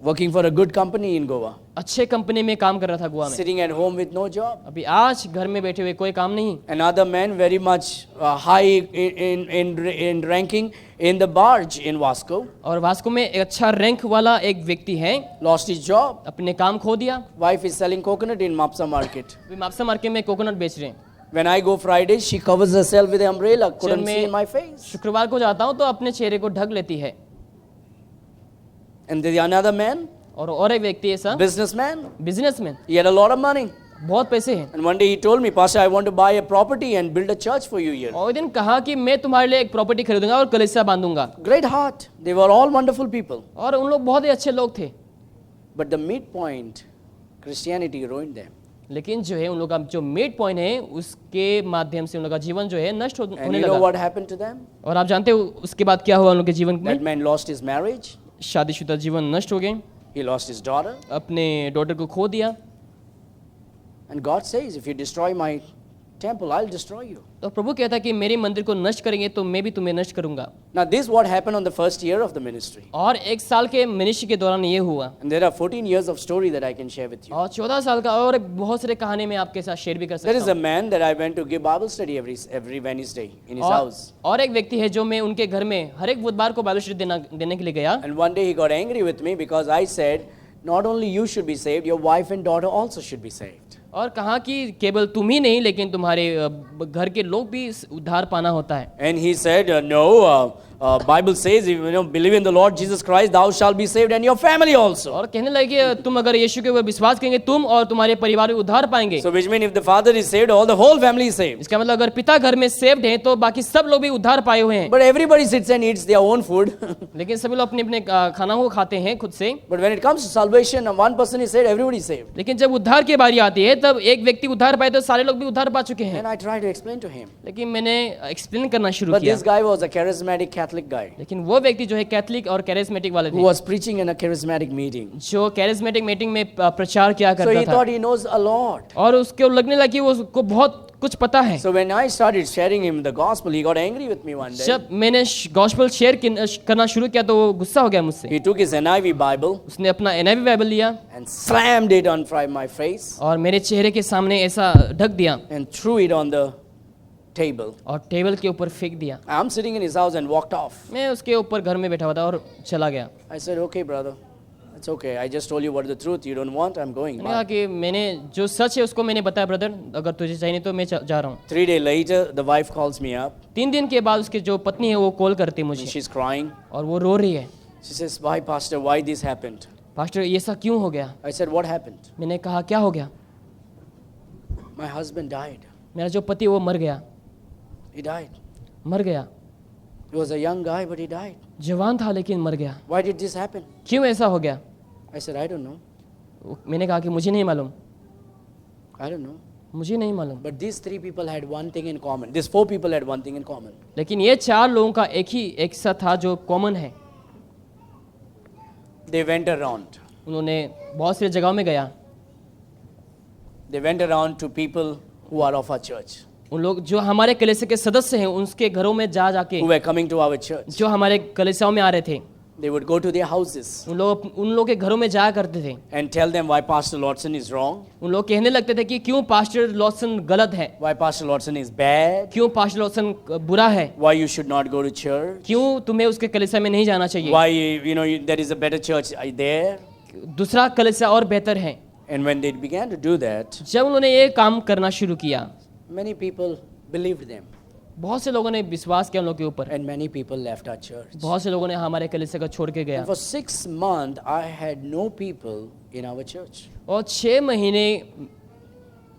working for a good company in Goa, अच्छे कंपनी में काम कर रहा था गोवा में। sitting at home with no job. अभी आज घर में बैठे हुए कोई काम नहीं। Another man very much high in ranking in the barge in Vasco, और वास्को में एक अच्छा रैंक वाला एक व्यक्ति है, lost his job. अपने काम खो दिया। Wife is selling coconut in Mapsa market. अभी मापसा मार्केट में कोकोनट बेच रहे हैं। When I go Fridays, she covers herself with an umbrella, जब couldn't see in my मैं face. शुक्रवार को जाता हूँ तो अपने चेहरे को ढक लेती है। And there's another man, और एक व्यक्ति ऐसा businessman, businessman, he had a lot of money. बहुत पैसे हैं। And one day he told me, Pastor, I want to buy a property and build a church for you here. और एक दिन कहा कि मैं तुम्हारे लिए एक प्रॉपर्टी खरीदूंगा और कलीसिया बांधूंगा। Great heart. They were all wonderful people. और उन लोग बहुत ही अच्छे लोग थे, But the midpoint, Christianity ruined them. लेकिन जो है उन लोग का जो मिड पॉइंट है उसके माध्यम से उन लोग का जीवन जो है नष्ट And होने you know लगा। what happened to them? और आप जानते हो उसके बाद क्या हुआ उन लोग के जीवन That में? man lost his marriage. शादीशुदा जीवन नष्ट हो गए, He lost his daughter. अपने डॉटर को खो दिया। And God says, if you destroy my temple, I'll destroy you. तो प्रभु कहता है कि मेरे मंदिर को नष्ट करेंगे तो मैं भी तुम्हें नष्ट करूंगा। Now this is what happened on the first year of the ministry. और 1 साल के मिनिस्ट्री के दौरान ये हुआ। And there are 14 years of story that I can share with you. और 14 साल का और बहुत सारे कहानी मैं आपके साथ शेयर भी कर There is सकता a man that I went to give Bible study every Wednesday in his हूँ। house. और एक व्यक्ति है जो मैं उनके घर में हर एक बुधवार को बाइबल स्टडी देने के लिए गया। And one day he got angry with me because I said, not only you should be saved, your wife and daughter also should be saved. और कहा कि केवल तुम ही नहीं लेकिन तुम्हारे घर के लोग भी उद्धार पाना होता है। And he said, no, Bible says, if you believe in the Lord Jesus Christ, thou shalt be saved and your family also. और कहने लगे कि तुम अगर यीशु के ऊपर विश्वास करेंगे तुम और तुम्हारे परिवार में उद्धार पाएंगे। So which means if the father is saved, all the whole family is saved. इसका मतलब अगर पिता घर में सेव्ड हैं तो बाकी सब लोग भी उद्धार पाए हुए हैं। But everybody sits and eats their own food. लेकिन सभी लोग अपने अपने खाना को खाते हैं खुद से। But when it comes to salvation, one person is saved, everybody is saved. लेकिन जब उद्धार की बारी आती है तब एक व्यक्ति उद्धार पाए तो सारे लोग भी उद्धार पा चुके हैं। And I tried to explain to him. लेकिन मैंने एक्सप्लेन करना शुरू But किया। this guy was a charismatic Catholic guy लेकिन वो व्यक्ति जो है कैथलिक और कैरिस्मेटिक वाले who थे, was preaching in a charismatic meeting. जो कैरिस्मेटिक मीटिंग में प्रचार किया So करता he था thought he knows a lot. और उसको लगने लगा कि वो उसको बहुत कुछ पता है। So when I started sharing him the gospel, he got angry with me one day. जब मैंने गॉस्पेल शेयर करना शुरू किया तो वो गुस्सा हो गया मुझसे। He took his NIV Bible उसने अपना NIV बाइबल लिया and slammed it on my face और मेरे चेहरे के सामने ऐसा ढक दिया and threw it on the table. और टेबल के ऊपर फेंक दिया। I'm sitting in his house and walked off. मैं उसके ऊपर घर में बैठा हुआ था और चला गया। I said, okay, brother, it's okay. I just told you what the truth. You don't want, I'm going. मैंने कहा कि मैंने जो सच है उसको मैंने बताया ब्रदर, अगर तुझे चाहिए तो मैं जा रहा हूँ। 3 days later, the wife calls me up 3 दिन के बाद उसकी जो पत्नी है वो कॉल करती है and मुझे she's crying. और वो रो रही है। She says, why, Pastor, why this happened? Pastor ये सब क्यों हो गया? I said, what happened? मैंने कहा क्या हो गया? My husband died. मेरा जो पति वो मर गया, He died. मर गया। He was a young guy, but he died. जवान था लेकिन मर गया। Why did this happen? क्यों ऐसा हो गया? I said, I don't know. मैंने कहा कि मुझे नहीं मालूम, I don't know. मुझे नहीं मालूम। But these 3 people had one thing in common. These 4 people had one thing in common. लेकिन ये 4 लोगों का एक सा था जो कॉमन है। They went around. उन्होंने बहुत सी जगहों में गया। They went around to people who are of our church, उन लोग जो हमारे कलीसिया के सदस्य हैं उनके घरों में जाके who were coming to our church. जो हमारे कलीसियाओं में आ रहे थे, They would go to their houses उन लोग के घरों में जाया करते थे। and tell them why Pastor Lordson is wrong, उन लोग कहने लगते थे कि क्यों पास्टर लॉसन गलत है, why Pastor Lordson is bad, क्यों पास्टर लॉसन बुरा है, why you should not go to church, क्यों तुम्हें उसके कलीसिया में नहीं जाना चाहिए, why there is a better church there. दूसरा कलीसिया और बेहतर है। And when they began to do that, जब उन्होंने ये काम करना शुरू किया, many people believed them बहुत से लोगों ने विश्वास किया उन लोगों के ऊपर। and many people left our church. बहुत से लोगों ने हमारे कलीसिया को छोड़ के गया And for 6 months, I had no people in our church. और 6 महीने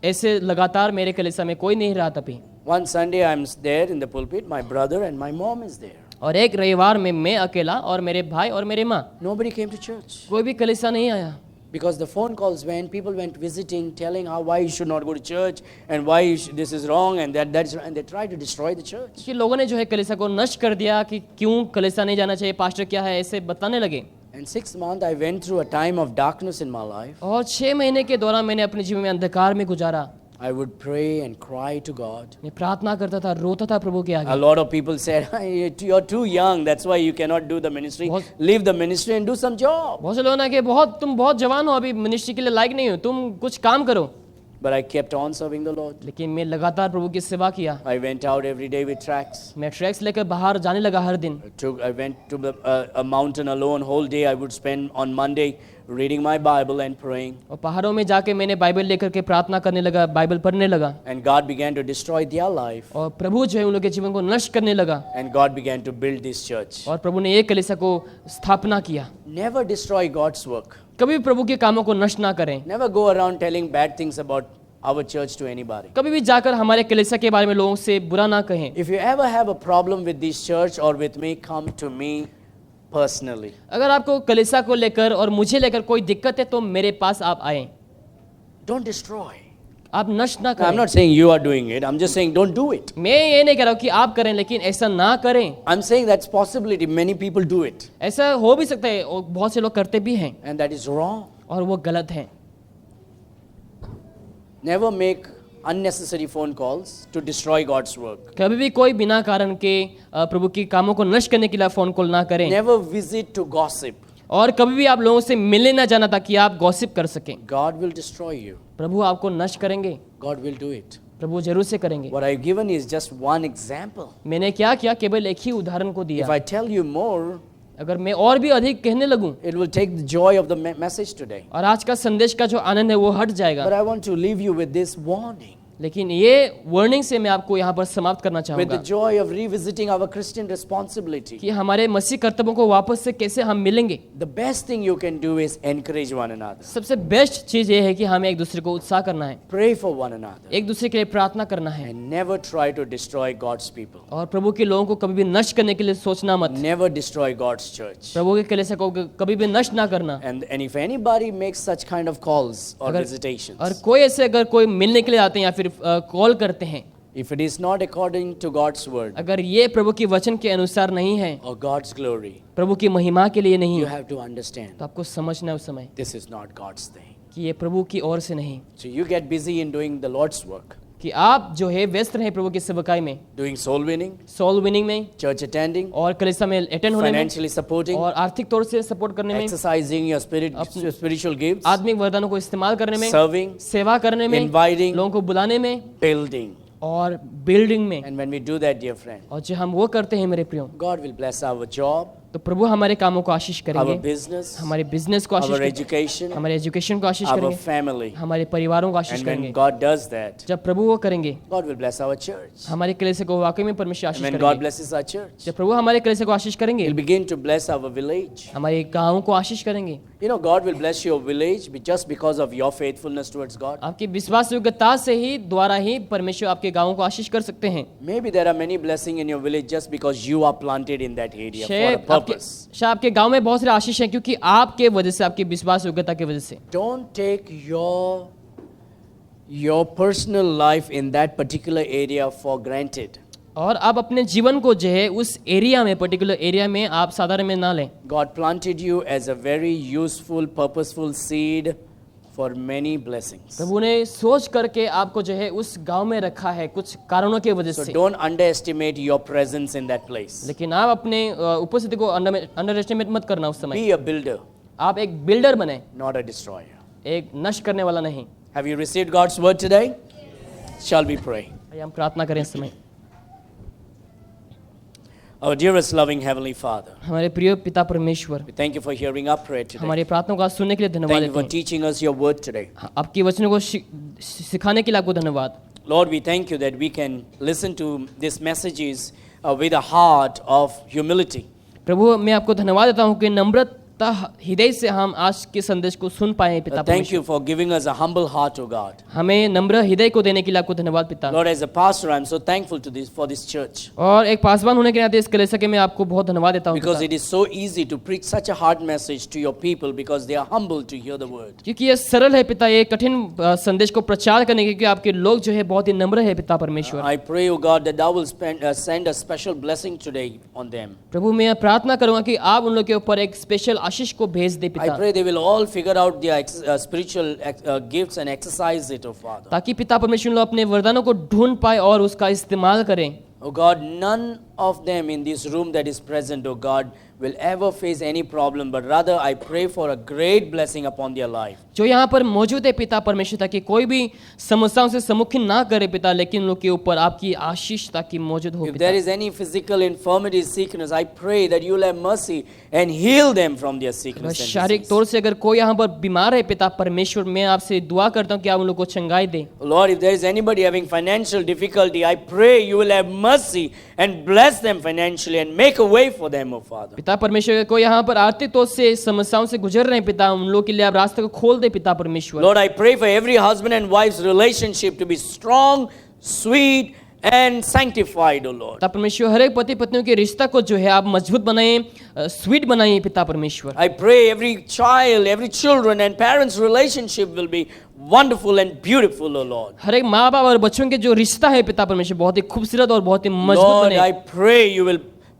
ऐसे लगातार मेरे कलीसिया में कोई नहीं रहा तभी। One Sunday, I'm there in the pulpit, my brother and my mom is there. और एक रविवार में मैं अकेला और मेरे भाई और मेरे माँ, Nobody came to church. कोई भी कलीसिया नहीं आया। Because the phone calls when people went visiting, telling why you should not go to church and why this is wrong and and they tried to destroy the church. कि लोगों ने जो है कलीसिया को नष्ट कर दिया कि क्यों कलीसिया नहीं जाना चाहिए, पास्टर क्या है, ऐसे बताने लगे। And 6 months I went through a time of darkness in my life. और 6 महीने के दौरान मैंने अपने जीवन में अंधकार में गुजारा। I would pray and cry to God. मैं प्रार्थना करता था, रोता था प्रभु के A आगे। lot of people said, you're too young, that's why you cannot do the ministry. Leave the ministry and do some job. बहुत से लोगों ने कहा तुम बहुत जवान हो, अभी मिनिस्ट्री के लिए लायक नहीं हो, तुम कुछ काम करो। But I kept on serving the Lord. लेकिन मैं लगातार प्रभु की सेवा किया। I went out every day with tracts. मैं ट्रैक्स लेकर बाहर जाने लगा हर दिन। I went to a mountain alone. Whole day I would spend on Monday reading my Bible and praying. और पहाड़ों में जाके मैंने बाइबल लेकर के प्रार्थना करने लगा, बाइबल पढ़ने लगा। And God began to destroy their life. और प्रभु जो है उन लोगों के जीवन को नष्ट करने लगा। And God began to build this church. और प्रभु ने एक कलीसिया को स्थापना किया। Never destroy God's work. कभी भी प्रभु के कामों को नष्ट ना करें। Never go around telling bad things about our church to anybody. कभी भी जाकर हमारे कलीसिया के बारे में लोगों से बुरा ना कहें। If you ever have a problem with this church or with me, come to me personally. अगर आपको कलीसिया को लेकर और मुझे लेकर कोई दिक्कत है तो मेरे पास आप आएं। Don't destroy. आप नष्ट ना I'm करें। not saying you are doing it. I'm just saying don't do it. मैं ये नहीं कह रहा हूँ कि आप करें, लेकिन ऐसा ना करें। I'm saying that's possibility. Many people do it. ऐसा हो भी सकता है और बहुत से लोग करते भी हैं And that is wrong. और वो गलत है। Never make unnecessary phone calls to destroy God's work. कभी भी कोई बिना कारण के प्रभु के कामों को नष्ट करने के लिए फोन कॉल ना करें। Never visit to gossip. और कभी भी आप लोगों से मिलने ना जाना ताकि आप गॉसिप कर सकें। God will destroy you. प्रभु आपको नष्ट करेंगे, God will do it. प्रभु जरूर से करेंगे। What I've given is just one example. मैंने क्या किया, केवल एक ही उदाहरण को If दिया। I tell you more, अगर मैं और भी अधिक कहने लगूं it will take the joy of the message today. और आज का संदेश का जो आनंद है वो हट जाएगा। But I want to leave you with this warning. लेकिन ये वार्निंग से मैं आपको यहाँ पर समाप्त करना with चाहूंगा the joy of revisiting our Christian responsibility. कि हमारे मसीह कर्तव्यों को वापस से कैसे हम मिलेंगे। The best thing you can do is encourage one another. सबसे बेस्ट चीज ये है कि हमें एक दूसरे को उत्साह करना है, Pray for one another. एक दूसरे के लिए प्रार्थना करना है, And never try to destroy God's people. और प्रभु के लोगों को कभी भी नष्ट करने के लिए सोचना मत। Never destroy God's church. प्रभु के कलीसिया को कभी भी नष्ट ना करना। And if anybody makes such kind of calls or अगर- visitations, और कोई ऐसे अगर कोई मिलने के लिए आते हैं या फिर कॉल करते हैं, if it is not according to God's word अगर ये प्रभु के वचन के अनुसार नहीं है, or God's glory, प्रभु की महिमा के लिए नहीं you है, have to understand तो आपको समझना है उस समय this is not God's thing. कि ये प्रभु की ओर से नहीं, So you get busy in doing the Lord's work, कि आप जो है व्यस्त रहे प्रभु की सेवकाई में, doing soul winning, soul winning में church attending, और कलीसिया में अटेंड होने में financially supporting, और आर्थिक तौर से सपोर्ट करने में, exercising your spiritual gifts, आत्मिक वरदानों को इस्तेमाल करने में, serving, सेवा करने में, inviting, लोगों को बुलाने में building. और बिल्डिंग में। And when we do that, dear friend, और जो हम वो करते हैं मेरे प्रियो, God will bless our job, तो प्रभु हमारे कामों को आशीष our करेंगे, business, हमारे बिजनेस को आशीष our करेंगे, education, हमारे एजुकेशन को आशीष our करेंगे, family. हमारे परिवारों को आशीष And when करेंगे। God does that, जब प्रभु वो करेंगे, God will bless our church. हमारे कलीसिया को वाकई में परमेश्वर And आशीष when God करेंगे। blesses our church, जब प्रभु हमारे कलीसिया को आशीष करेंगे, He'll begin to bless our village. हमारे गाँव को आशीष करेंगे। You know, God will bless your village just because of your faithfulness towards God. आपकी विश्वास योग्यता से ही द्वारा ही परमेश्वर आपके गाँव को आशीष कर सकते हैं। Maybe there are many blessings in your village just because you are planted in that area for a शायद purpose. आपके गांव में बहुत सारे आशीष हैं क्योंकि आपके वजह से, आपकी विश्वास योग्यता की वजह से। Don't take your personal life in that particular area for granted. और आप अपने जीवन को जो है उस एरिया में, पर्टिकुलर एरिया में आप साधारण में ना लें। God planted you as a very useful, purposeful seed for many blessings. प्रभु ने सोच करके आपको जो है उस गांव में रखा है कुछ कारणों की वजह So से। don't underestimate your presence in that place. लेकिन आप अपने उपस्थिति को अंडर एस्टिमेट मत करना उस समय। Be a builder, आप एक बिल्डर बने, not a destroyer. एक नष्ट करने वाला नहीं। Have you received God's word today? Shall we pray? आइए हम प्रार्थना करें इस समय। Our dearest loving Heavenly Father, हमारे प्रिय पिता परमेश्वर, we thank you for hearing our prayer today. हमारी प्रार्थना को आज सुनने के लिए धन्यवाद Thank you देते for हैं। teaching us your word today. आपके वचनों को सिखाने के लिए आपको धन्यवाद। Lord, we thank you that we can listen to these messages with a heart of humility. प्रभु मैं आपको धन्यवाद देता हूँ कि नम्रता हृदय से हम आज के संदेश को सुन पाए पिता Thank परमेश्वर। you for giving us a humble heart, O God. हमें नम्र हृदय को देने के लिए आपको धन्यवाद पिता। Lord, as a pastor, I'm so thankful to for this church और एक पासवान होने के नाते इस कलीसिया के मैं आपको बहुत धन्यवाद देता हूँ because पिता। it is so easy to preach such a hard message to your people because they are humble to hear the word. क्योंकि ये सरल है पिता, ये कठिन संदेश को प्रचार करने के, क्योंकि आपके लोग जो है बहुत ही नम्र है पिता परमेश्वर। I pray, O God, that thou will send a special blessing today on them. प्रभु मैं प्रार्थना करूंगा कि आप उन लोग के ऊपर एक स्पेशल आशीष को भेज दे I पिता, pray they will all figure out their spiritual gifts and exercise it, O Father. ताकि पिता परमेश्वर लोग अपने वरदानों को ढूंढ पाए और उसका इस्तेमाल करें। O God, none of them in this room that is present, O God, will ever face any problem, but rather I pray for a great blessing upon their life. जो यहाँ पर मौजूद है पिता परमेश्वर, ताकि कोई भी समस्याओं से सम्मुखीन ना करे पिता, लेकिन उन लोग के ऊपर आपकी आशीष ताकि मौजूद हो If पिता। there is any physical infirmity, sickness, I pray that you will have mercy and heal them from their अगर sickness and शारीरिक disease. तौर से अगर कोई यहाँ पर बीमार है पिता परमेश्वर, मैं आपसे दुआ करता हूँ कि आप उन लोग को चंगाई दे। Lord, if there is anybody having financial difficulty, I pray you will have mercy and bless them financially and make a way for them, O Father. पिता परमेश्वर, कोई यहाँ पर आर्थिक तौर से समस्याओं से गुजर रहे हैं पिता, उन लोग के लिए आप रास्ते को खोल दे पिता परमेश्वर। Lord, I pray for every husband and wife's relationship to be strong, sweet, and sanctified, O Lord. पिता परमेश्वर, हर एक पति पत्नियों के रिश्ता को जो है आप मजबूत बनाएं, स्वीट बनाएं पिता परमेश्वर। I pray every child, every children and parents' relationship will be wonderful and beautiful, O Lord. हर एक माँ बाप और बच्चों के जो रिश्ता है पिता परमेश्वर बहुत ही खूबसूरत और बहुत ही मजबूत Lord, बने। I pray you will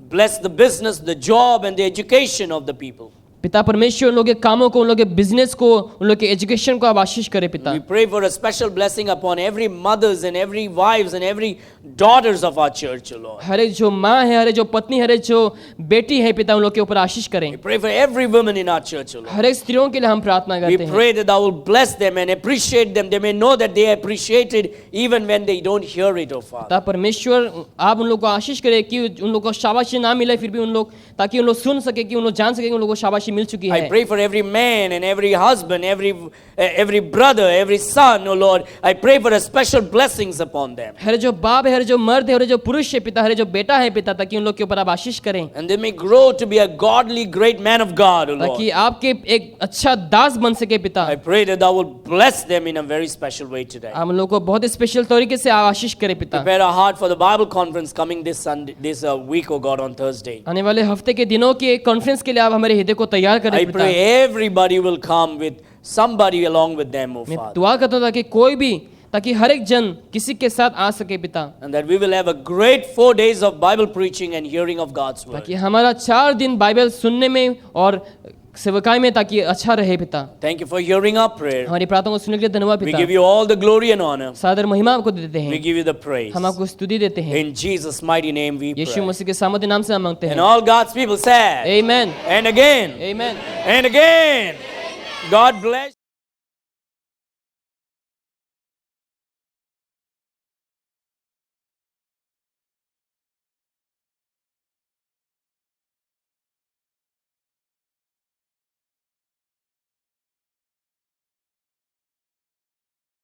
bless the business, the job, and the education of the people. पिता परमेश्वर उन लोगों के कामों को, उन लोगों के बिजनेस को, उन लोगों के एजुकेशन को आप आशीष करें पिता। We pray for a special blessing upon every mothers and every wives and every daughters of our church, O Lord. हर एक जो माँ है, हर एक जो पत्नी, हर एक जो बेटी है पिता, उन लोग के ऊपर आशीष करें। We pray for every woman in our church, O Lord. हर एक स्त्रियों के लिए हम प्रार्थना We करते हैं। pray that thou will bless them and appreciate them. They may know that they appreciate it even when they don't hear it, O Father. ताकि परमेश्वर आप उन लोग को आशीष करे कि उन लोग को शाबाशी ना मिले, फिर भी उन लोग, ताकि उन लोग सुन सके, कि उन लोग जान सके कि उन लोग को शाबाशी मिल चुकी I है। pray for every man and every husband, every brother, every son, O Lord. I pray for a special blessings upon them. हर जो बाप है, हर जो मर्द है, हर जो पुरुष है पिता, हर जो बेटा है पिता, ताकि उन लोग के ऊपर आप आशीष करें, And they may grow to be a godly, great man of God, O ताकि Lord. आपके एक अच्छा दास बन सके पिता। I pray that thou will bless them in a very special way today. आप उन लोग को बहुत स्पेशल तरीके से आशीष करें पिता। Prepare our heart for the Bible conference coming this Sunday, this week, O God, on Thursday. आने वाले हफ्ते के दिनों के एक कॉन्फ्रेंस के लिए आप हमारे हृदय को तैयार करें I पिता। pray everybody will come with somebody along with them, O मैं Father. दुआ करता हूं ताकि कोई भी, ताकि हर एक जन किसी के साथ आ सके पिता, And that we will have a great 4 days of Bible preaching and hearing of God's word. ताकि हमारा 4 दिन बाइबल सुनने में और सेवकाई में ताकि अच्छा रहे पिता। Thank you for hearing our prayer. हमारी प्रार्थना को सुनने के लिए धन्यवाद We पिता। give you all the glory and honor. सादर महिमा आपको देते We हैं, give you the praise. हम आपको स्तुति देते हैं। In Jesus' mighty name we Yeshu pray. मसीह के सामर्थ्य नाम से हम मांगते And हैं। all God's people said, आमीन, and again, आमीन। and again. God bless.